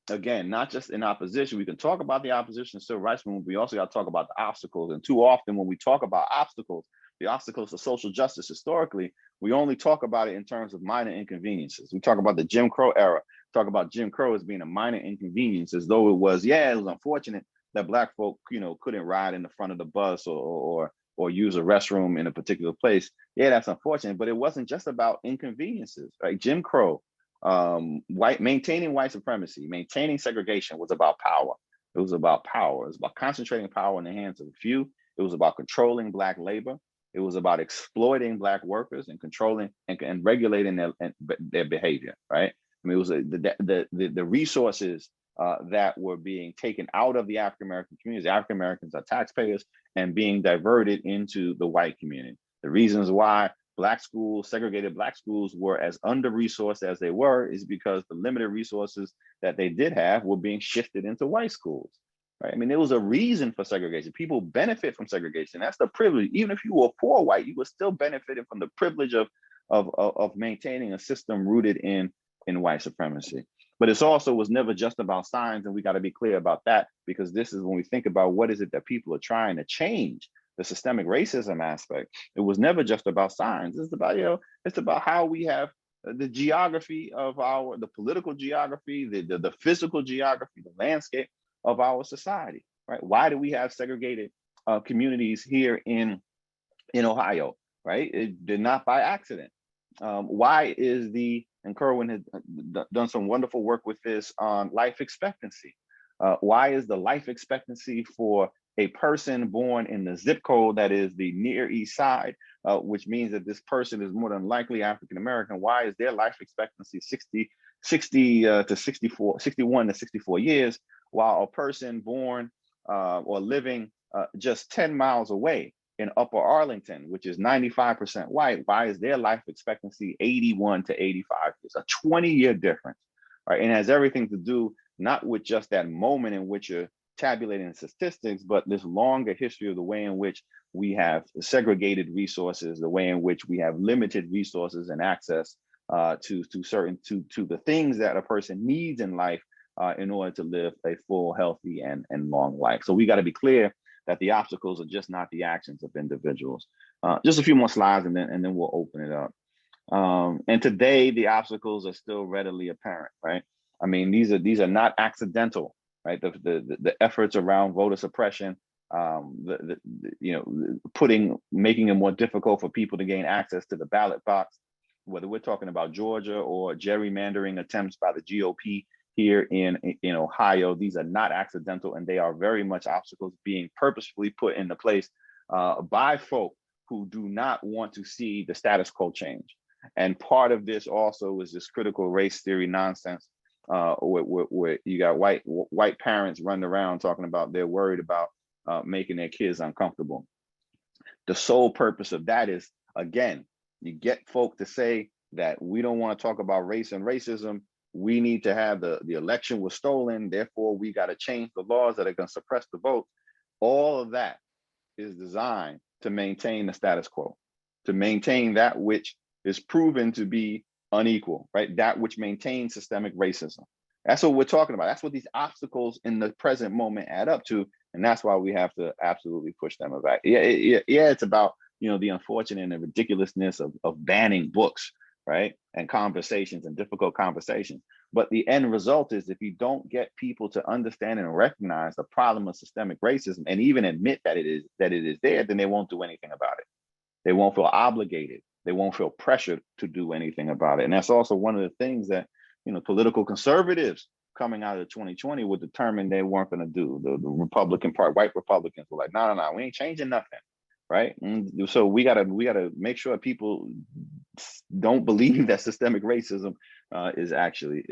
again, not just in opposition. We can talk about the opposition to civil rights movement. We also got to talk about the obstacles. And too often when we talk about obstacles, the obstacles to social justice historically, we only talk about it in terms of minor inconveniences. We talk about the Jim Crow era, talk about Jim Crow as being a minor inconvenience, as though it was unfortunate that Black folk, couldn't ride in the front of the bus or use a restroom in a particular place. Yeah, that's unfortunate, but it wasn't just about inconveniences, right? Jim Crow, maintaining white supremacy, maintaining segregation was about power. It was about power. It was about concentrating power in the hands of a few. It was about controlling Black labor. It was about exploiting Black workers and controlling and regulating their behavior, right? I mean, it was the resources that were being taken out of the African-American communities. African-Americans are taxpayers, and being diverted into the white community. The reasons why segregated Black schools were as under-resourced as they were is because the limited resources that they did have were being shifted into white schools. Right? I mean, there was a reason for segregation. People benefit from segregation. That's the privilege. Even if you were poor white, you were still benefiting from the privilege of of maintaining a system rooted in white supremacy. But it's also was never just about signs, and we got to be clear about that, because this is when we think about what is it that people are trying to change, the systemic racism aspect. It was never just about signs. It's about, it's about how we have the geography of the political geography, the physical geography, the landscape of our society, right? Why do we have segregated communities here in Ohio, right? They're not by accident. Why is and Kirwan has done some wonderful work with this on life expectancy. Why is the life expectancy for a person born in the zip code that is the Near East Side, which means that this person is more than likely African American? Why is their life expectancy 61 to 64 years, while a person born or living just 10 miles away in Upper Arlington, which is 95% white, why is their life expectancy 81 to 85 years? A 20-year difference, right? And it has everything to do not with just that moment in which you're tabulating statistics, but this longer history of the way in which we have segregated resources, the way in which we have limited resources and access to the things that a person needs in life in order to live a full, healthy, and long life. So we got to be clear that the obstacles are just not the actions of individuals. Just a few more slides, and then we'll open it up. And today, the obstacles are still readily apparent, right? I mean, these are not accidental, right? The efforts around voter suppression, making it more difficult for people to gain access to the ballot box, whether we're talking about Georgia or gerrymandering attempts by the GOP here in Ohio. These are not accidental, and they are very much obstacles being purposefully put into place by folk who do not want to see the status quo change. And part of this also is this critical race theory nonsense, where you got white parents running around talking about they're worried about making their kids uncomfortable. The sole purpose of that is, again, you get folk to say that we don't want to talk about race and racism. We need to have the election was stolen, therefore we got to change the laws that are going to suppress the vote. All of that is designed to maintain the status quo, to maintain that which is proven to be unequal, right? That which maintains systemic racism. That's what we're talking about. That's what these obstacles in the present moment add up to, and that's why we have to absolutely push them back. Yeah, it's about the unfortunate and the ridiculousness of banning books, right? And conversations and difficult conversations. But the end result is, if you don't get people to understand and recognize the problem of systemic racism and even admit that it is there, then they won't do anything about it. They won't feel obligated. They won't feel pressured to do anything about it. And that's also one of the things that, political conservatives coming out of 2020 were determined they weren't going to do. The Republican part, white Republicans were like, no, we ain't changing nothing. Right. And so we gotta make sure people don't believe that systemic racism is actually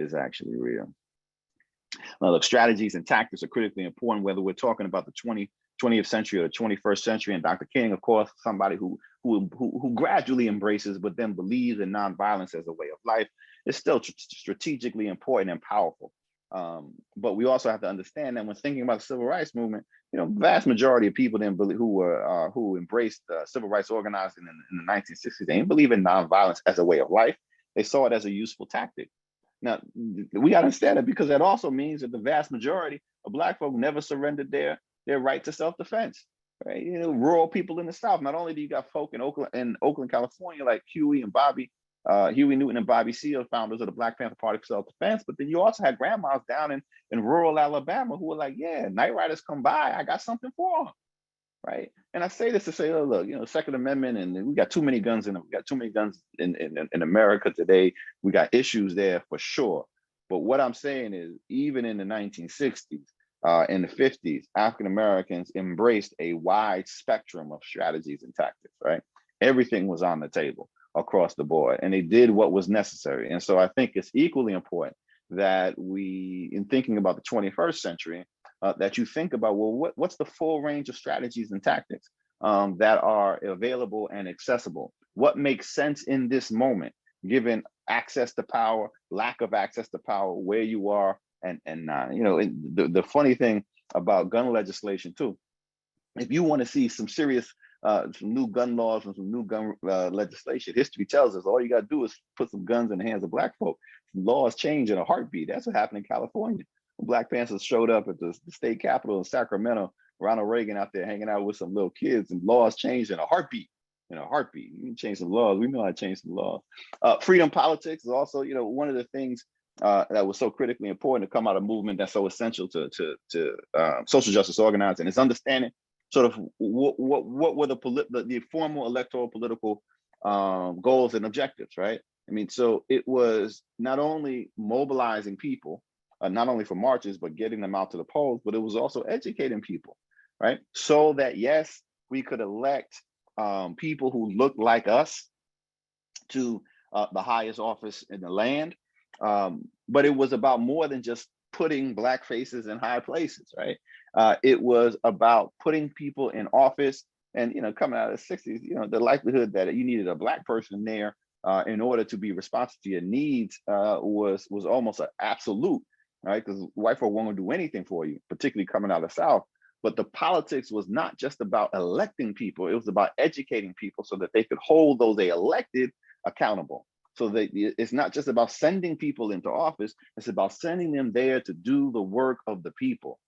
real. Now, look, strategies and tactics are critically important, whether we're talking about the 20th century or the 21st century. And Dr. King, of course, somebody who gradually embraces but then believes in nonviolence as a way of life, is still strategically important and powerful. But we also have to understand that when thinking about the civil rights movement, vast majority of people then who embraced civil rights organizing in the 1960s, they didn't believe in nonviolence as a way of life. They saw it as a useful tactic. Now, we got to understand it, because that also means that the vast majority of Black folk never surrendered their right to self-defense. Right? Rural people in the South. Not only do you got folk in Oakland, California, like Huey Newton and Bobby Seale, founders of the Black Panther Party for self-defense, but then you also had grandmas down in rural Alabama who were like, yeah, night riders come by, I got something for them, right? And I say this to say, oh, look, Second Amendment, and we got too many guns in America today. We got issues there for sure. But what I'm saying is, even in the 1960s, in the 50s, African Americans embraced a wide spectrum of strategies and tactics, right? Everything was on the table across the board, and they did what was necessary. And so I think it's equally important that we, in thinking about the 21st century, that you think about, well, what's the full range of strategies and tactics that are available and accessible? What makes sense in this moment, given access to power, lack of access to power, where you are, and not. The funny thing about gun legislation too, if you want to see some serious some new gun laws and some new gun legislation. History tells us all you got to do is put some guns in the hands of Black folk. Laws change in a heartbeat. That's what happened in California. When Black Panthers showed up at the state capitol in Sacramento, Ronald Reagan out there hanging out with some little kids, and laws changed in a heartbeat. In a heartbeat, you can change some laws. We know how to change some laws. Freedom politics is also, one of the things that was so critically important to come out of a movement that's so essential to social justice organizing, is understanding sort of what were the formal electoral political goals and objectives, right? I mean, so it was not only mobilizing people, not only for marches, but getting them out to the polls, but it was also educating people, right? So that, yes, we could elect people who look like us to the highest office in the land. But it was about more than just putting Black faces in high places, right? It was about putting people in office, and coming out of the 60s, the likelihood that you needed a Black person there in order to be responsive to your needs was almost an absolute, right? Because white folk won't do anything for you, particularly coming out of the South. But the politics was not just about electing people; it was about educating people so that they could hold those they elected accountable. So that it's not just about sending people into office; it's about sending them there to do the work of the people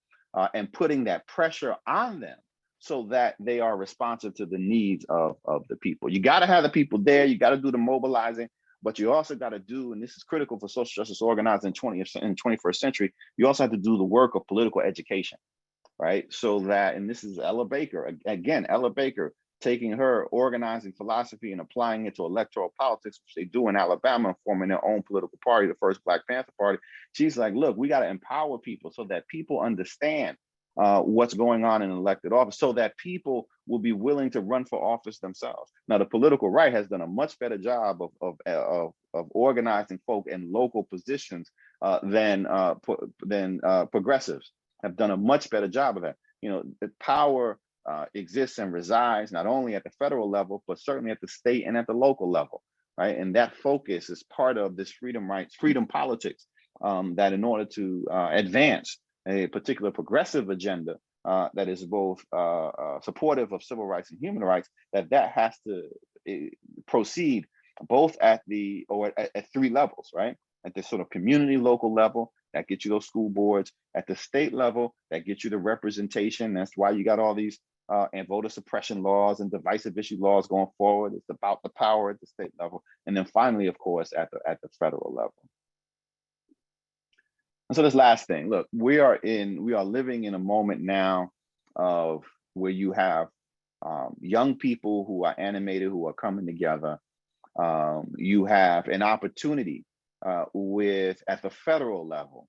and putting that pressure on them so that they are responsive to the needs of the people. You got to have the people there. You got to do the mobilizing, but you also got to do, and this is critical for social justice organizing in 21st century, you also have to do the work of political education, right? So that, and this is Ella Baker, again, Ella Baker, taking her organizing philosophy and applying it to electoral politics, which they do in Alabama, and forming their own political party, the first Black Panther Party. She's like, look, we got to empower people so that people understand what's going on in elected office, so that people will be willing to run for office themselves. Now, the political right has done a much better job of organizing folk in local positions than progressives have done a much better job of that. The power exists and resides not only at the federal level, but certainly at the state and at the local level, right? And that focus is part of this freedom politics, that in order to advance a particular progressive agenda that is both supportive of civil rights and human rights, that has to proceed both at three levels, right? At the sort of community local level, that gets you those school boards. At the state level, that gets you the representation. That's why you got all these and voter suppression laws and divisive issue laws going forward. It's about the power at the state level. And then finally, of course, at the federal level. And so this last thing, look, we are living in a moment now of where you have young people who are animated, who are coming together. You have an opportunity at the federal level,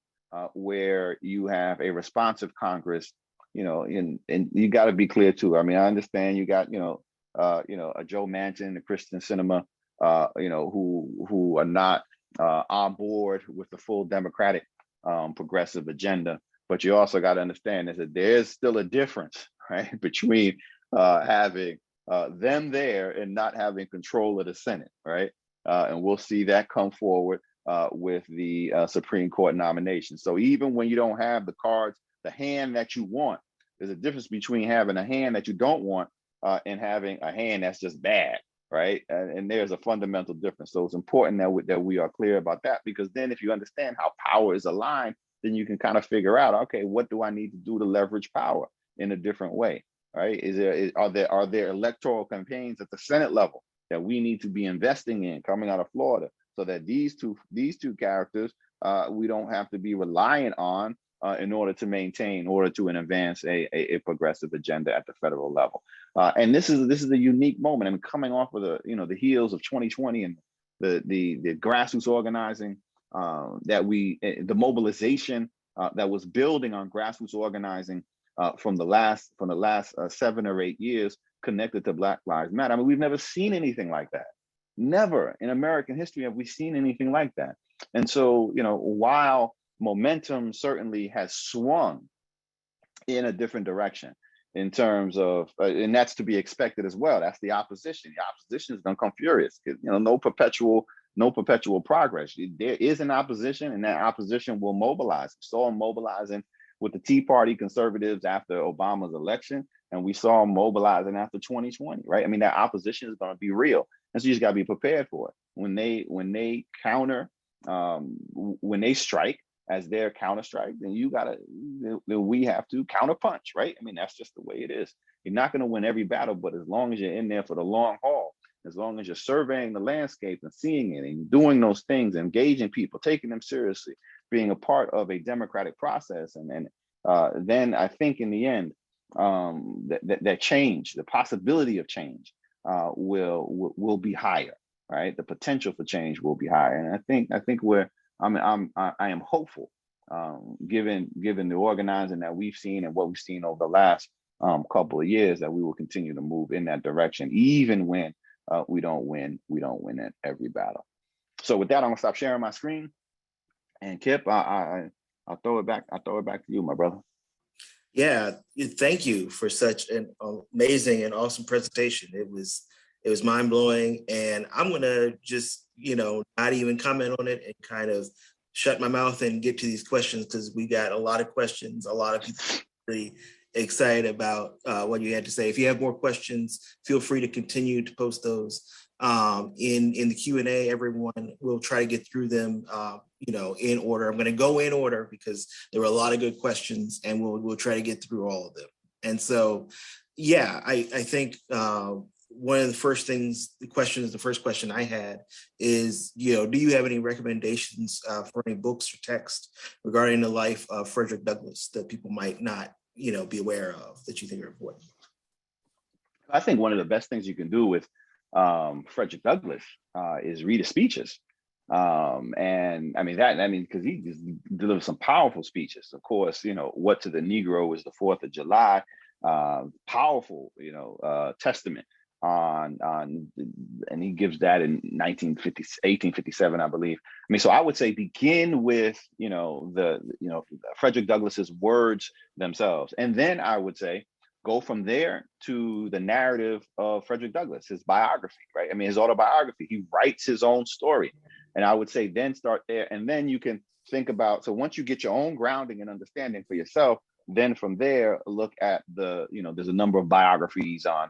where you have a responsive Congress, and you got to be clear too. I mean, I understand you got, a Joe Manchin, a Kristen Sinema, who are not on board with the full Democratic progressive agenda. But you also got to understand is that there's still a difference, right, between having them there and not having control of the Senate, right? And we'll see that come forward with the Supreme Court nomination. So even when you don't have the cards, the hand that you want, there's a difference between having a hand that you don't want and having a hand that's just bad, right? And there's a fundamental difference. So it's important that we are clear about that, because then if you understand how power is aligned, then you can kind of figure out, okay, what do I need to do to leverage power in a different way, right? Are there electoral campaigns at the Senate level that we need to be investing in coming out of Florida, so that these two characters we don't have to be reliant on in order to advance a progressive agenda at the federal level. And this is a unique moment. I mean, coming off of the heels of 2020 and the grassroots organizing the mobilization that was building on grassroots organizing from the last 7 or 8 years connected to Black Lives Matter. I mean, we've never seen anything like that. Never in American history have we seen anything like that. And so, while momentum certainly has swung in a different direction in terms of, and that's to be expected as well. That's the opposition. The opposition is going to come furious. No perpetual progress. There is an opposition, and that opposition will mobilize. We saw them mobilizing with the Tea Party conservatives after Obama's election, and we saw them mobilizing after 2020, right? I mean, that opposition is going to be real, and so you just got to be prepared for it. When they counter, when they strike as their counter strike, then we have to counter punch, right? I mean, that's just the way it is. You're not going to win every battle, but as long as you're in there for the long haul, as long as you're surveying the landscape and seeing it and doing those things, engaging people, taking them seriously, being a part of a democratic process, and then I think in the end, that change, the possibility of change, will be higher, right? The potential for change will be higher, and I think I am hopeful, given the organizing that we've seen and what we've seen over the last couple of years, that we will continue to move in that direction, even when we don't win at every battle. So with that, I'm gonna stop sharing my screen, and Kip, I'll throw it back to you, my brother. Yeah, thank you for such an amazing and awesome presentation. It was mind-blowing, and I'm gonna just not even comment on it and kind of shut my mouth and get to these questions, because we got a lot of questions, a lot of people really excited about what you had to say. If you have more questions, feel free to continue to post those in the Q&A. Everyone, we'll try to get through them in order. I'm going to go in order because there were a lot of good questions, and we'll try to get through all of them. And so, yeah, I think one of the first question I had is, do you have any recommendations for any books or text regarding the life of Frederick Douglass that people might not be aware of, that you think are important? I think one of the best things you can do with Frederick Douglass is read his speeches. And because he just delivered some powerful speeches. Of course, What to the Negro is the 4th of July, powerful, testament on, and he gives that in 1857, I believe. I mean, so I would say begin with, Frederick Douglass's words themselves. And then I would say, go from there to the narrative of Frederick Douglass, his biography, right? I mean, his autobiography. He writes his own story. And I would say then start there. And then you can think about, so once you get your own grounding and understanding for yourself, then from there, look at there's a number of biographies on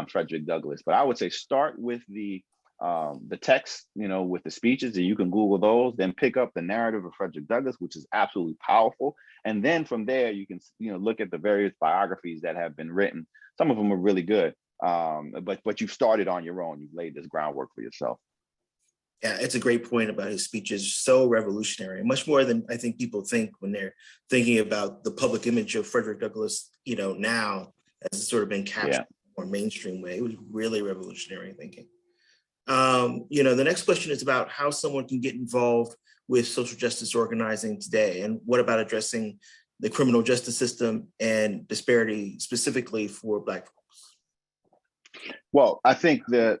Frederick Douglass. But I would say start with the text, with the speeches, and you can Google those, then pick up the narrative of Frederick Douglass, which is absolutely powerful. And then from there, you can, look at the various biographies that have been written. Some of them are really good, but you've started on your own. You've laid this groundwork for yourself. Yeah, it's a great point about his speeches. So revolutionary, much more than I think people think when they're thinking about the public image of Frederick Douglass, now, as it's sort of been captured in a more mainstream way. It was really revolutionary thinking. The next question is about how someone can get involved with social justice organizing today, and what about addressing the criminal justice system and disparity specifically for Black folks? Well, I think that,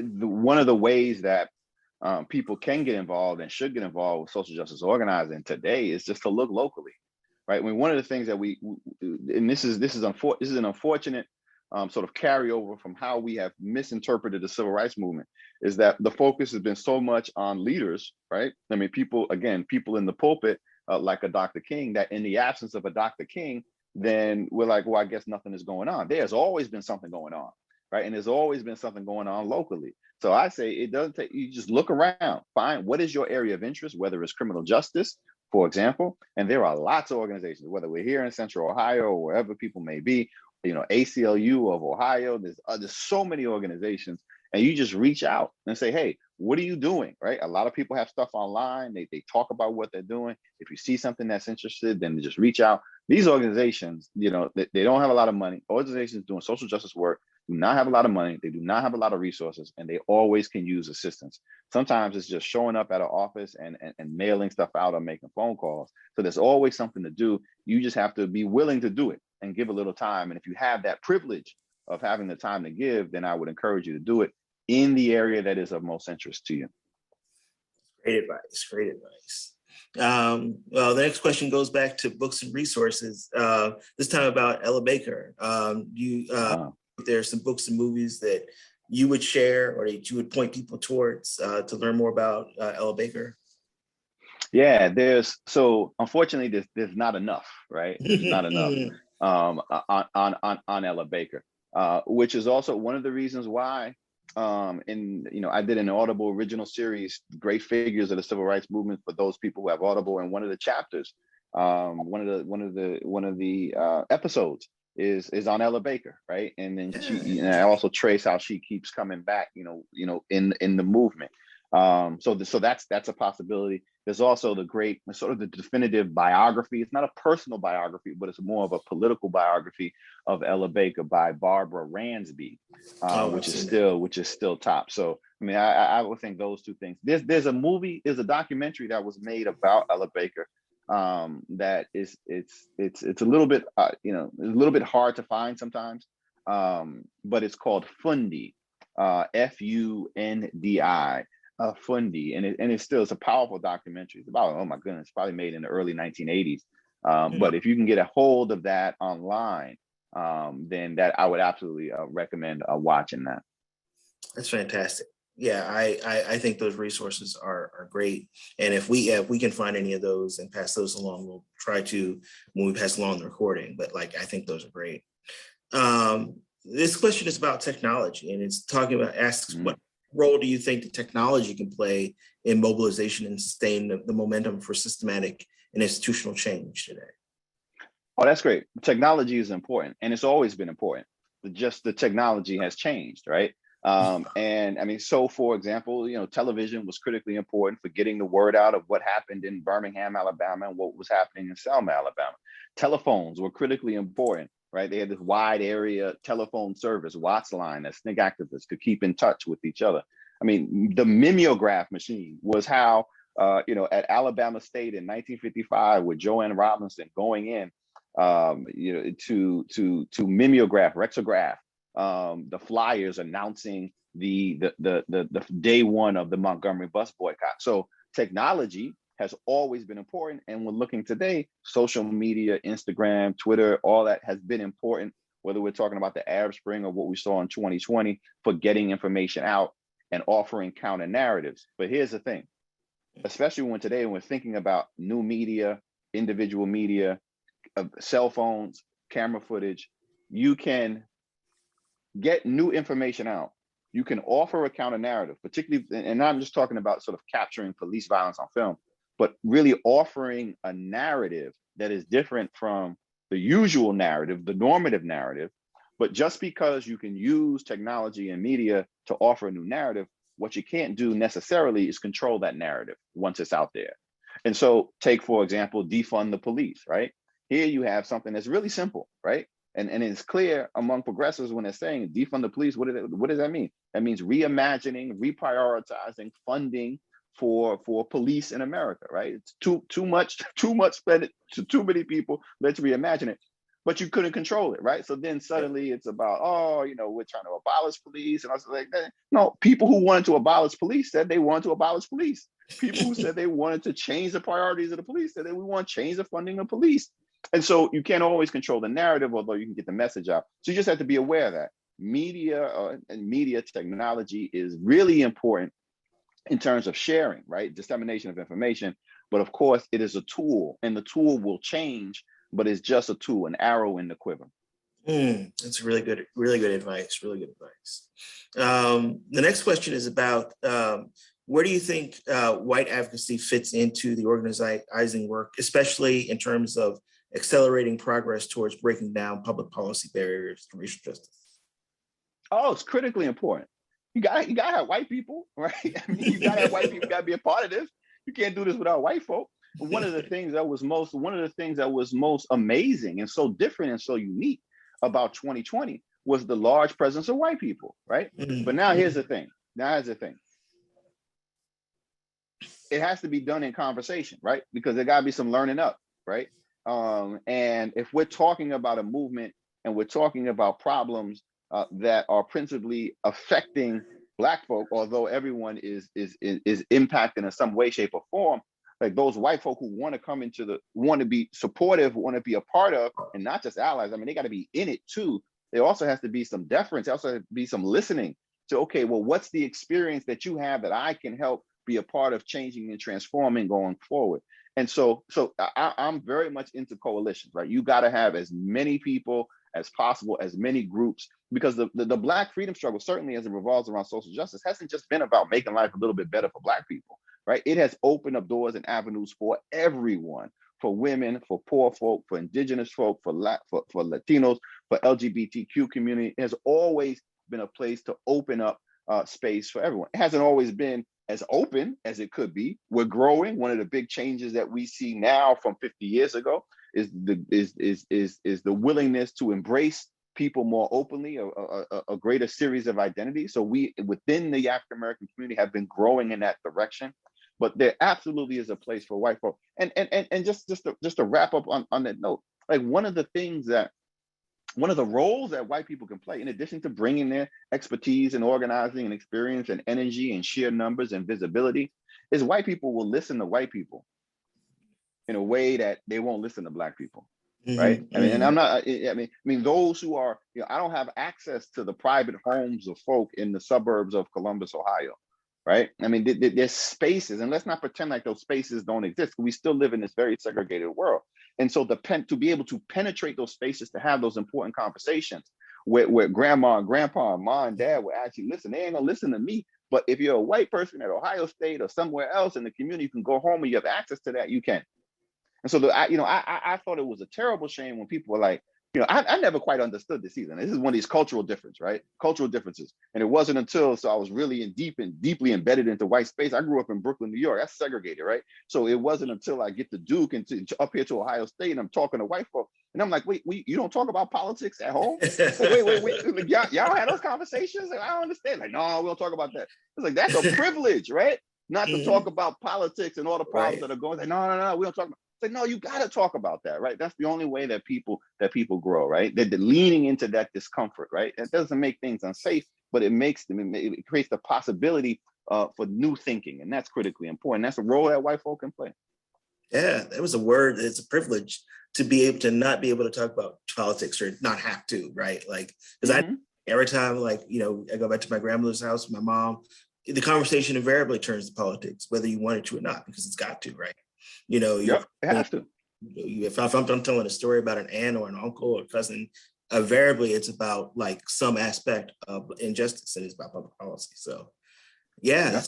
one of the ways that people can get involved and should get involved with social justice organizing today is just to look locally, right? I mean, one of the things that this is an unfortunate sort of carryover from how we have misinterpreted the civil rights movement, is that the focus has been so much on leaders, right? I mean, people in the pulpit, like a Dr. King, that in the absence of a Dr. King, then we're like, well, I guess nothing is going on. There's always been something going on, right? And there's always been something going on locally. So I say it doesn't take, you just look around, find what is your area of interest, whether it's criminal justice, for example, and there are lots of organizations, whether we're here in Central Ohio or wherever people may be, ACLU of Ohio, there's so many organizations, and you just reach out and say, hey, what are you doing, right? A lot of people have stuff online. They talk about what they're doing. If you see something that's interested, then just reach out. These organizations, they don't have a lot of money. Organizations doing social justice work do not have a lot of money. They do not have a lot of resources, and they always can use assistance. Sometimes it's just showing up at an office and mailing stuff out or making phone calls. So there's always something to do. You just have to be willing to do it and give a little time. And if you have that privilege of having the time to give, then I would encourage you to do it in the area that is of most interest to you. Great advice. Well, the next question goes back to books and resources, this time about Ella Baker. There's some books and movies that you would share or that you would point people towards to learn more about Ella Baker? Yeah, unfortunately there's not enough, right? There's not enough on Ella Baker, which is also one of the reasons why I did an Audible original series, Great Figures of the Civil Rights Movement, for those people who have Audible, and one of the chapters, one of the episodes is on Ella Baker, right? And then I also trace how she keeps coming back, in the movement. So that's a possibility. There's also the great, sort of the definitive biography. It's not a personal biography, but it's more of a political biography of Ella Baker by Barbara Ransby, which is still top. So I mean, I would think those two things. There's a documentary that was made about Ella Baker, that it's a little bit a little bit hard to find sometimes, but it's called Fundi, Fundi. Fundi, and it's a powerful documentary. It's about, oh my goodness, probably made in the early 1980s. But if you can get a hold of that online, then that I would absolutely recommend watching that. That's fantastic. Yeah, I think those resources are great, and if we can find any of those and pass those along, we'll try to when we pass along the recording. But I think those are great. This question is about technology, and it's asks what role do you think the technology can play in mobilization and sustain the momentum for systematic and institutional change today? Oh, that's great. Technology is important, and it's always been important. Just the technology has changed, right? And I mean, so for example, television was critically important for getting the word out of what happened in Birmingham, Alabama, and what was happening in Selma, Alabama. Telephones were critically important, right? They had this wide area telephone service, Watts line, that SNCC activists could keep in touch with each other. I mean, the mimeograph machine was how, at Alabama State in 1955 with Joanne Robinson going in, to mimeograph, rexograph, the flyers announcing the day one of the Montgomery bus boycott. So technology has always been important. And we're looking today, social media, Instagram, Twitter, all that has been important, whether we're talking about the Arab Spring or what we saw in 2020 for getting information out and offering counter narratives. But here's the thing, especially when we're thinking about new media, individual media, cell phones, camera footage, you can get new information out. You can offer a counter narrative, particularly, and I'm just talking about sort of capturing police violence on film, but really offering a narrative that is different from the usual narrative, the normative narrative. But just because you can use technology and media to offer a new narrative, what you can't do necessarily is control that narrative once it's out there. And so take, for example, defund the police, right? Here you have something that's really simple, right? And it's clear among progressives when they're saying defund the police, what does that mean? That means reimagining, reprioritizing funding for police in America, right? It's too much spent to too many people. Let's reimagine it. But you couldn't control it, right? So then suddenly it's about, we're trying to abolish police. And I was like, no, people who wanted to abolish police said they wanted to abolish police. People who said they wanted to change the priorities of the police said that we want to change the funding of police. And so you can't always control the narrative, although you can get the message out. So you just have to be aware of that. Media and media technology is really important in terms of sharing, right? Dissemination of information. But of course, it is a tool, and the tool will change, but it's just a tool, an arrow in the quiver. That's really good advice. Really good advice. The next question is about where do you think white advocacy fits into the organizing work, especially in terms of accelerating progress towards breaking down public policy barriers to racial justice? Oh, it's critically important. You gotta have white people, right? I mean, you gotta have white people. You gotta be a part of this. You can't do this without white folk. One of the things that was most amazing and so different and so unique about 2020 was the large presence of white people, right? But now here's the thing. It has to be done in conversation, right? Because there gotta be some learning up, right? And if we're talking about a movement and we're talking about problems that are principally affecting Black folk, although everyone is impacted in some way, shape, or form, like those white folk who want to come want to be supportive, want to be a part of, and not just allies. I mean, they got to be in it too. There also has to be some deference. There also has to be some listening to, okay, well, what's the experience that you have that I can help be a part of changing and transforming going forward. And I'm very much into coalitions, right? You got to have as many people as possible, as many groups, because the Black freedom struggle, certainly as it revolves around social justice, hasn't just been about making life a little bit better for Black people, right? It has opened up doors and avenues for everyone, for women, for poor folk, for indigenous folk, for Latinos, for LGBTQ community. It has always been a place to open up space for everyone. It hasn't always been as open as it could be. We're growing. One of the big changes that we see now from 50 years ago is the willingness to embrace people more openly, a greater series of identities. So we, within the African American community, have been growing in that direction. But there absolutely is a place for white folk. And just to wrap up on that note, like one of the roles that white people can play, in addition to bringing their expertise and organizing and experience and energy and sheer numbers and visibility, is white people will listen to white people in a way that they won't listen to Black people. Right. I mean, and I'm not, I mean, those who are, I don't have access to the private homes of folk in the suburbs of Columbus, Ohio. Right. I mean, there's spaces, and let's not pretend like those spaces don't exist. We still live in this very segregated world. And so to be able to penetrate those spaces, to have those important conversations where grandma and grandpa and mom and dad will actually listen. They ain't gonna listen to me. But if you're a white person at Ohio State or somewhere else in the community, you can go home and you have access to that, you can. And so I thought it was a terrible shame when people were like, I never quite understood this either. This is one of these cultural differences, right? Cultural differences. And it wasn't until I was really deeply embedded into white space. I grew up in Brooklyn, New York. That's segregated, right? So it wasn't until I get to Duke and up here to Ohio State and I'm talking to white folk. And I'm like, wait, you don't talk about politics at home? Like, wait. Like, y'all had those conversations? Like, I don't understand. Like, no, we don't talk about that. It's like, that's a privilege, right? Not to talk about politics and all the problems that are going on. No, we don't talk about. It's like, no, you got to talk about that, right? That's the only way that people grow, right? They're leaning into that discomfort, right? It doesn't make things unsafe, but it creates the possibility for new thinking, and that's critically important. That's a role that white folk can play. Yeah, that was a word. It's a privilege to be able to not be able to talk about politics or not have to, right? Like, because every time, like, I go back to my grandmother's house, my mom, the conversation invariably turns to politics, whether you want it to or not, because it's got to, right? It has to. If I'm telling a story about an aunt or an uncle or cousin, invariably it's about like some aspect of injustice and it's about public policy. So, yeah.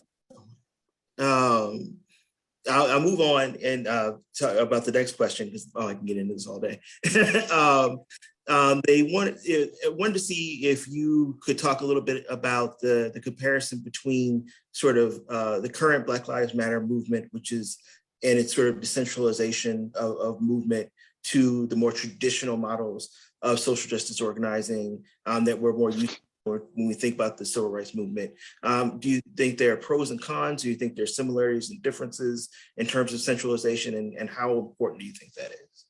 I'll move on and talk about the next question because I can get into this all day. They wanted to see if you could talk a little bit about the comparison between sort of the current Black Lives Matter movement, which is and its sort of decentralization of movement to the more traditional models of social justice organizing that we're more used to when we think about the civil rights movement. Do you think there are pros and cons? Do you think there's similarities and differences in terms of centralization, and how important do you think that is?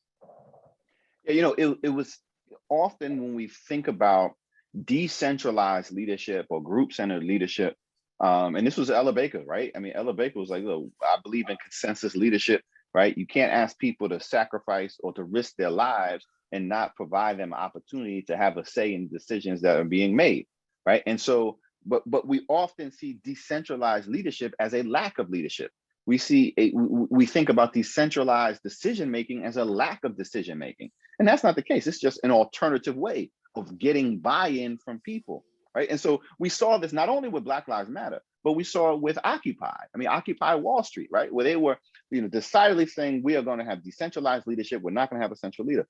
Yeah, it was often when we think about decentralized leadership or group-centered leadership, and this was Ella Baker, right? I mean, Ella Baker was like, look, I believe in consensus leadership, right? You can't ask people to sacrifice or to risk their lives and not provide them an opportunity to have a say in decisions that are being made, right? And so, but we often see decentralized leadership as a lack of leadership. We think about decentralized decision-making as a lack of decision-making. And that's not the case. It's just an alternative way of getting buy-in from people. Right. And so we saw this not only with Black Lives Matter, but we saw it with Occupy. I mean, Occupy Wall Street, right, where they were, decidedly saying we are going to have decentralized leadership. We're not going to have a central leader.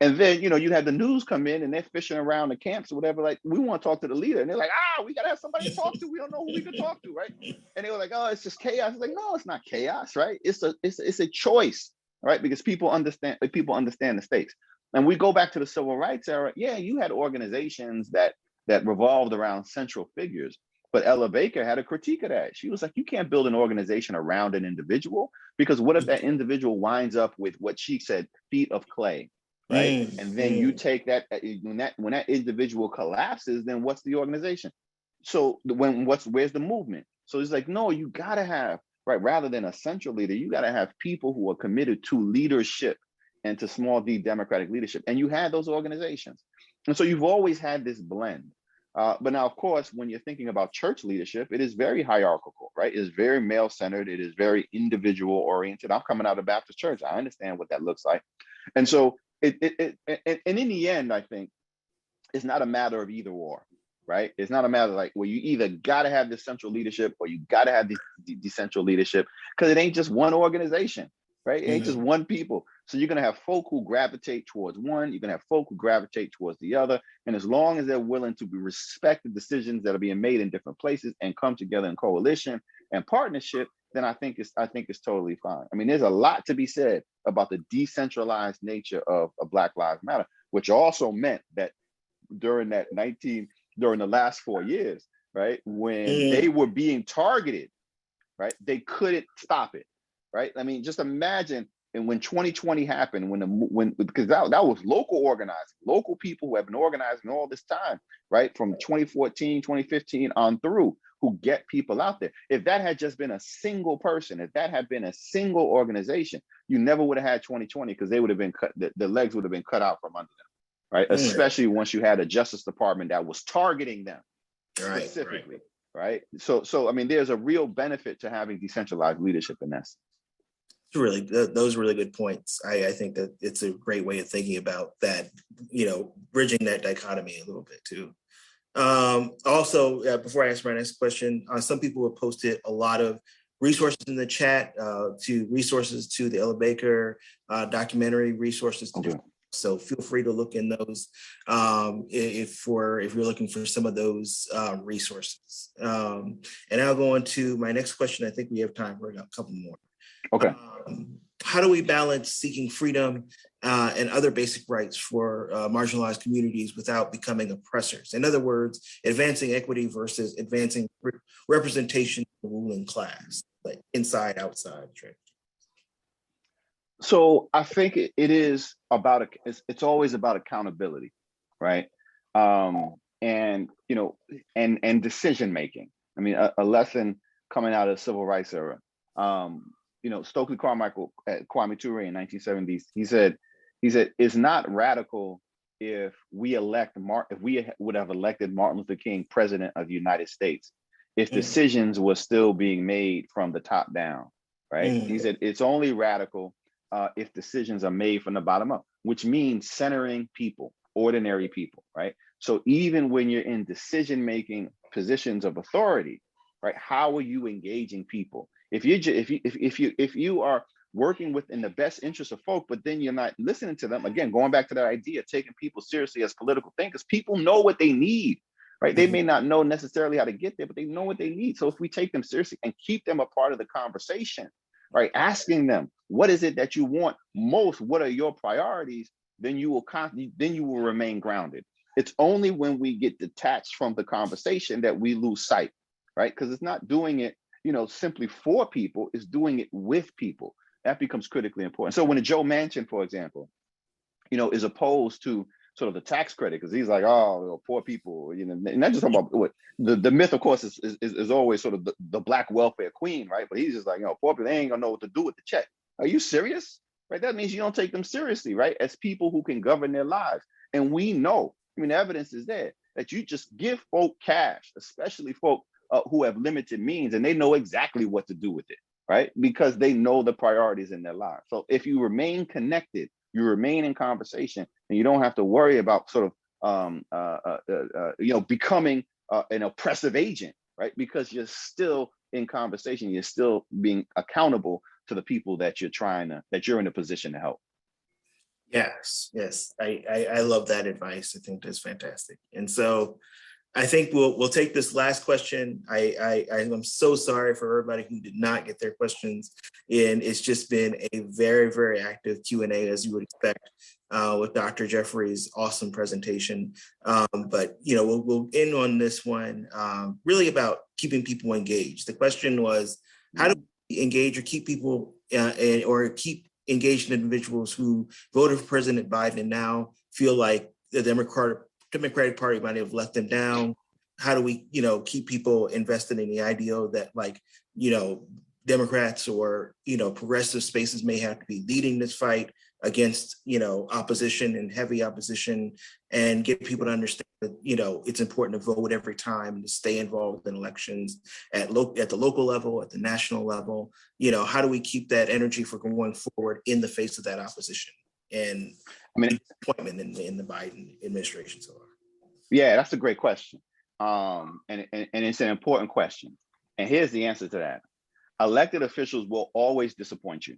And then, you had the news come in and they're fishing around the camps or whatever. Like, we want to talk to the leader. And they're like, we got to have somebody to talk to. We don't know who we can talk to. Right. And they were like, oh, it's just chaos. It's like, no, it's not chaos. Right. It's a choice. Right. Because people understand the stakes. And we go back to the civil rights era. Yeah, you had organizations that revolved around central figures. But Ella Baker had a critique of that. She was like, you can't build an organization around an individual, because what if that individual winds up with what she said, feet of clay, right? And then you take that, when that individual collapses, then what's the organization? So where's the movement? So it's like, no, you gotta have, right, rather than a central leader, you gotta have people who are committed to leadership and to small d democratic leadership. And you had those organizations. And so you've always had this blend. But now, of course, when you're thinking about church leadership, it is very hierarchical, right? It is very male-centered. It is very individual-oriented. I'm coming out of Baptist church. I understand what that looks like. And so and in the end, I think it's not a matter of either or, right? It's not a matter of like, well, you either got to have this central leadership or you got to have the decentral leadership, because it ain't just one organization, right? It ain't just one people. So you're going to have folk who gravitate towards one, you're going to have folk who gravitate towards the other. And as long as they're willing to respect the decisions that are being made in different places and come together in coalition and partnership, then I think it's totally fine. I mean, there's a lot to be said about the decentralized nature of Black Lives Matter, which also meant that during the last 4 years, right, when they were being targeted, right, they couldn't stop it, right? I mean, just imagine, and when 2020 happened, because that was local organizing, local people who have been organizing all this time, right, from 2014, 2015 on through, who get people out there. If that had just been a single person, if that had been a single organization, you never would have had 2020, because they would have been cut, the legs would have been cut out from under them. Right, especially once you had a Justice Department that was targeting them specifically, right? So I mean, there's a real benefit to having decentralized leadership in that sense. Really, those are really good points. I think that it's a great way of thinking about that, bridging that dichotomy a little bit too. Also, before I ask my next question, some people have posted a lot of resources in the chat, to resources to the Ella Baker documentary, resources to different. So feel free to look in those if you're looking for some of those resources. And I'll go on to my next question. I think we have time for a couple more. Okay. How do we balance seeking freedom and other basic rights for marginalized communities without becoming oppressors? In other words, advancing equity versus advancing representation of the ruling class, like inside, outside. Right? So I think it is about it's always about accountability, right? And decision making. I mean, a lesson coming out of the civil rights era. Stokely Carmichael at Kwame Ture in 1970s. He said it's not radical if we would have elected Martin Luther King president of the United States if decisions were still being made from the top down, right? He said it's only radical if decisions are made from the bottom up, which means centering people, ordinary people, right? So even when you're in decision-making positions of authority, right, how are you engaging people? If you are working within the best interest of folk, but then you're not listening to them, again, going back to that idea of taking people seriously as political thinkers, people know what they need, right? They may not know necessarily how to get there, but they know what they need. So if we take them seriously and keep them a part of the conversation, right, asking them, what is it that you want most? What are your priorities? Then you will remain grounded. It's only when we get detached from the conversation that we lose sight, right? Because it's not doing it, simply for people, it's doing it with people. That becomes critically important. So when a Joe Manchin, for example, is opposed to sort of the tax credit, because he's like, oh, poor people, and not just talking about what the myth, of course, is always sort of the black welfare queen, right? But he's just like, poor people, they ain't gonna know what to do with the check. Are you serious? Right? That means you don't take them seriously, right? As people who can govern their lives. And we know, the evidence is there, that you just give folk cash, especially folk who have limited means, and they know exactly what to do with it, right? Because they know the priorities in their lives. So if you remain connected, you remain in conversation, and you don't have to worry about sort of, becoming an oppressive agent, right? Because you're still in conversation, you're still being accountable to the people that you're in a position to help. Yes. I love that advice. I think that's fantastic. And so I think we'll take this last question. I'm so sorry for everybody who did not get their questions in. It's just been a very, very active Q&A, as you would expect, with Dr. Jeffries' awesome presentation. But we'll end on this one, really about keeping people engaged. The question was, how do we engage or keep people or keep engaged individuals who voted for President Biden and now feel like the Democratic Party might have let them down? How do we, keep people invested in the ideal that, Democrats or, progressive spaces may have to be leading this fight against, opposition and heavy opposition, and get people to understand that, it's important to vote every time, to stay involved in elections at the local level, at the national level. How do we keep that energy for going forward in the face of that opposition and disappointment in the Biden administration so far? Yeah, that's a great question. And it's an important question. And here's the answer to that. Elected officials will always disappoint you.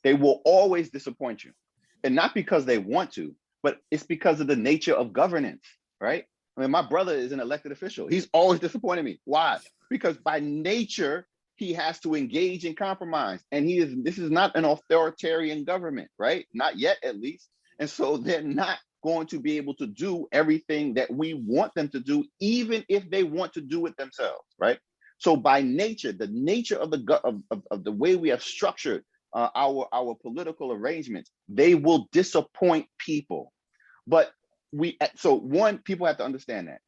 They will always disappoint you. And not because they want to, but it's because of the nature of governance, right? I mean, my brother is an elected official. He's always disappointed me. Why? Because by nature, he has to engage in compromise. And this is not an authoritarian government, right? Not yet, at least. And so they're not going to be able to do everything that we want them to do, even if they want to do it themselves, right? So by nature, the nature of the way we have structured our political arrangements, they will disappoint people. But people have to understand that.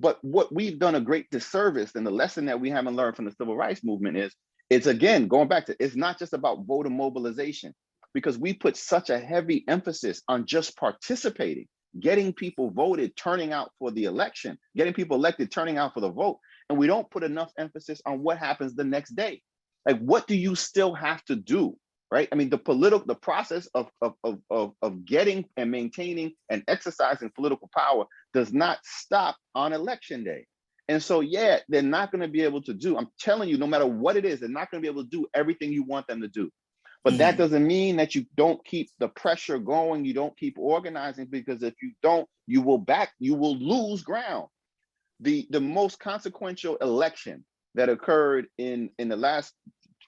But what we've done a great disservice, and the lesson that we haven't learned from the civil rights movement is again, going back to, it's not just about voter mobilization, because we put such a heavy emphasis on just participating, getting people voted, turning out for the election, getting people elected, turning out for the vote. And we don't put enough emphasis on what happens the next day. Like, what do you still have to do, right? I mean, the process of getting and maintaining and exercising political power does not stop on election day. And so, yeah, they're not going to be able to do, I'm telling you, no matter what it is, they're not going to be able to do everything you want them to do. But that doesn't mean that you don't keep the pressure going, you don't keep organizing, because if you don't, you will lose ground. The most consequential election that occurred in the last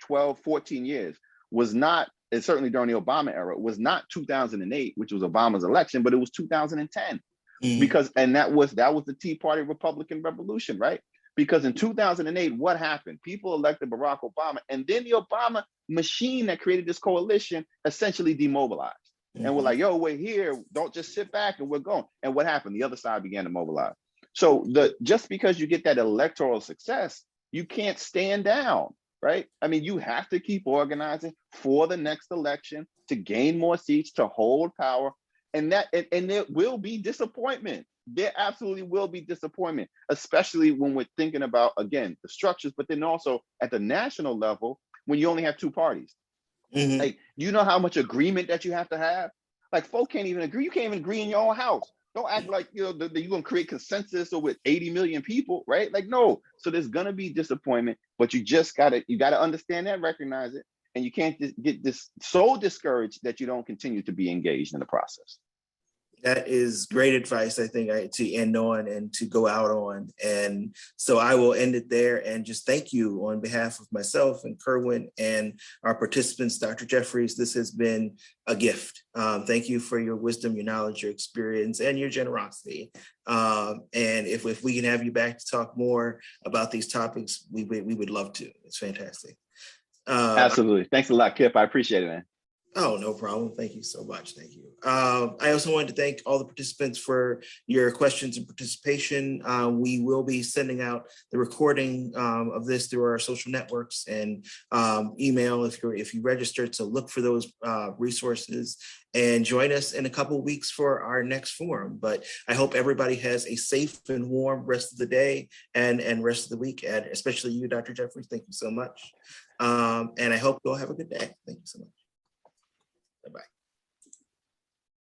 12, 14 years was not, and certainly during the Obama era, was not 2008, which was Obama's election, but it was 2010. Because, and that was the Tea Party Republican Revolution, right? Because in 2008, what happened? People elected Barack Obama, and then the Obama machine that created this coalition essentially demobilized. And we're like, yo, we're here. Don't just sit back, and we're going. And what happened? The other side began to mobilize. So just because you get that electoral success, you can't stand down, right? I mean, you have to keep organizing for the next election to gain more seats, to hold power. And there will be disappointment. There absolutely will be disappointment, especially when we're thinking about, again, the structures, but then also at the national level, when you only have two parties. Like, you know how much agreement that you have to have? Like, folk can't even agree. You can't even agree in your own house. Don't act like, you're going to create consensus with 80 million people, right? Like, no. So there's going to be disappointment, but you got to understand that, recognize it. And you can't just get so discouraged that you don't continue to be engaged in the process. That is great advice, I think, to end on and to go out on. And so I will end it there and just thank you on behalf of myself and Kirwan and our participants, Dr. Jeffries. This has been a gift. Thank you for your wisdom, your knowledge, your experience, and your generosity. And if we can have you back to talk more about these topics, we would love to. It's fantastic. Absolutely. Thanks a lot, Kip. I appreciate it, man. Oh, no problem. Thank you so much. Thank you. I also wanted to thank all the participants for your questions and participation. We will be sending out the recording of this through our social networks and email if you registered. So look for those resources and join us in a couple of weeks for our next forum. But I hope everybody has a safe and warm rest of the day and rest of the week, and especially you, Dr. Jeffries. Thank you so much. And I hope you'll have a good day. Thank you so much. Bye-bye.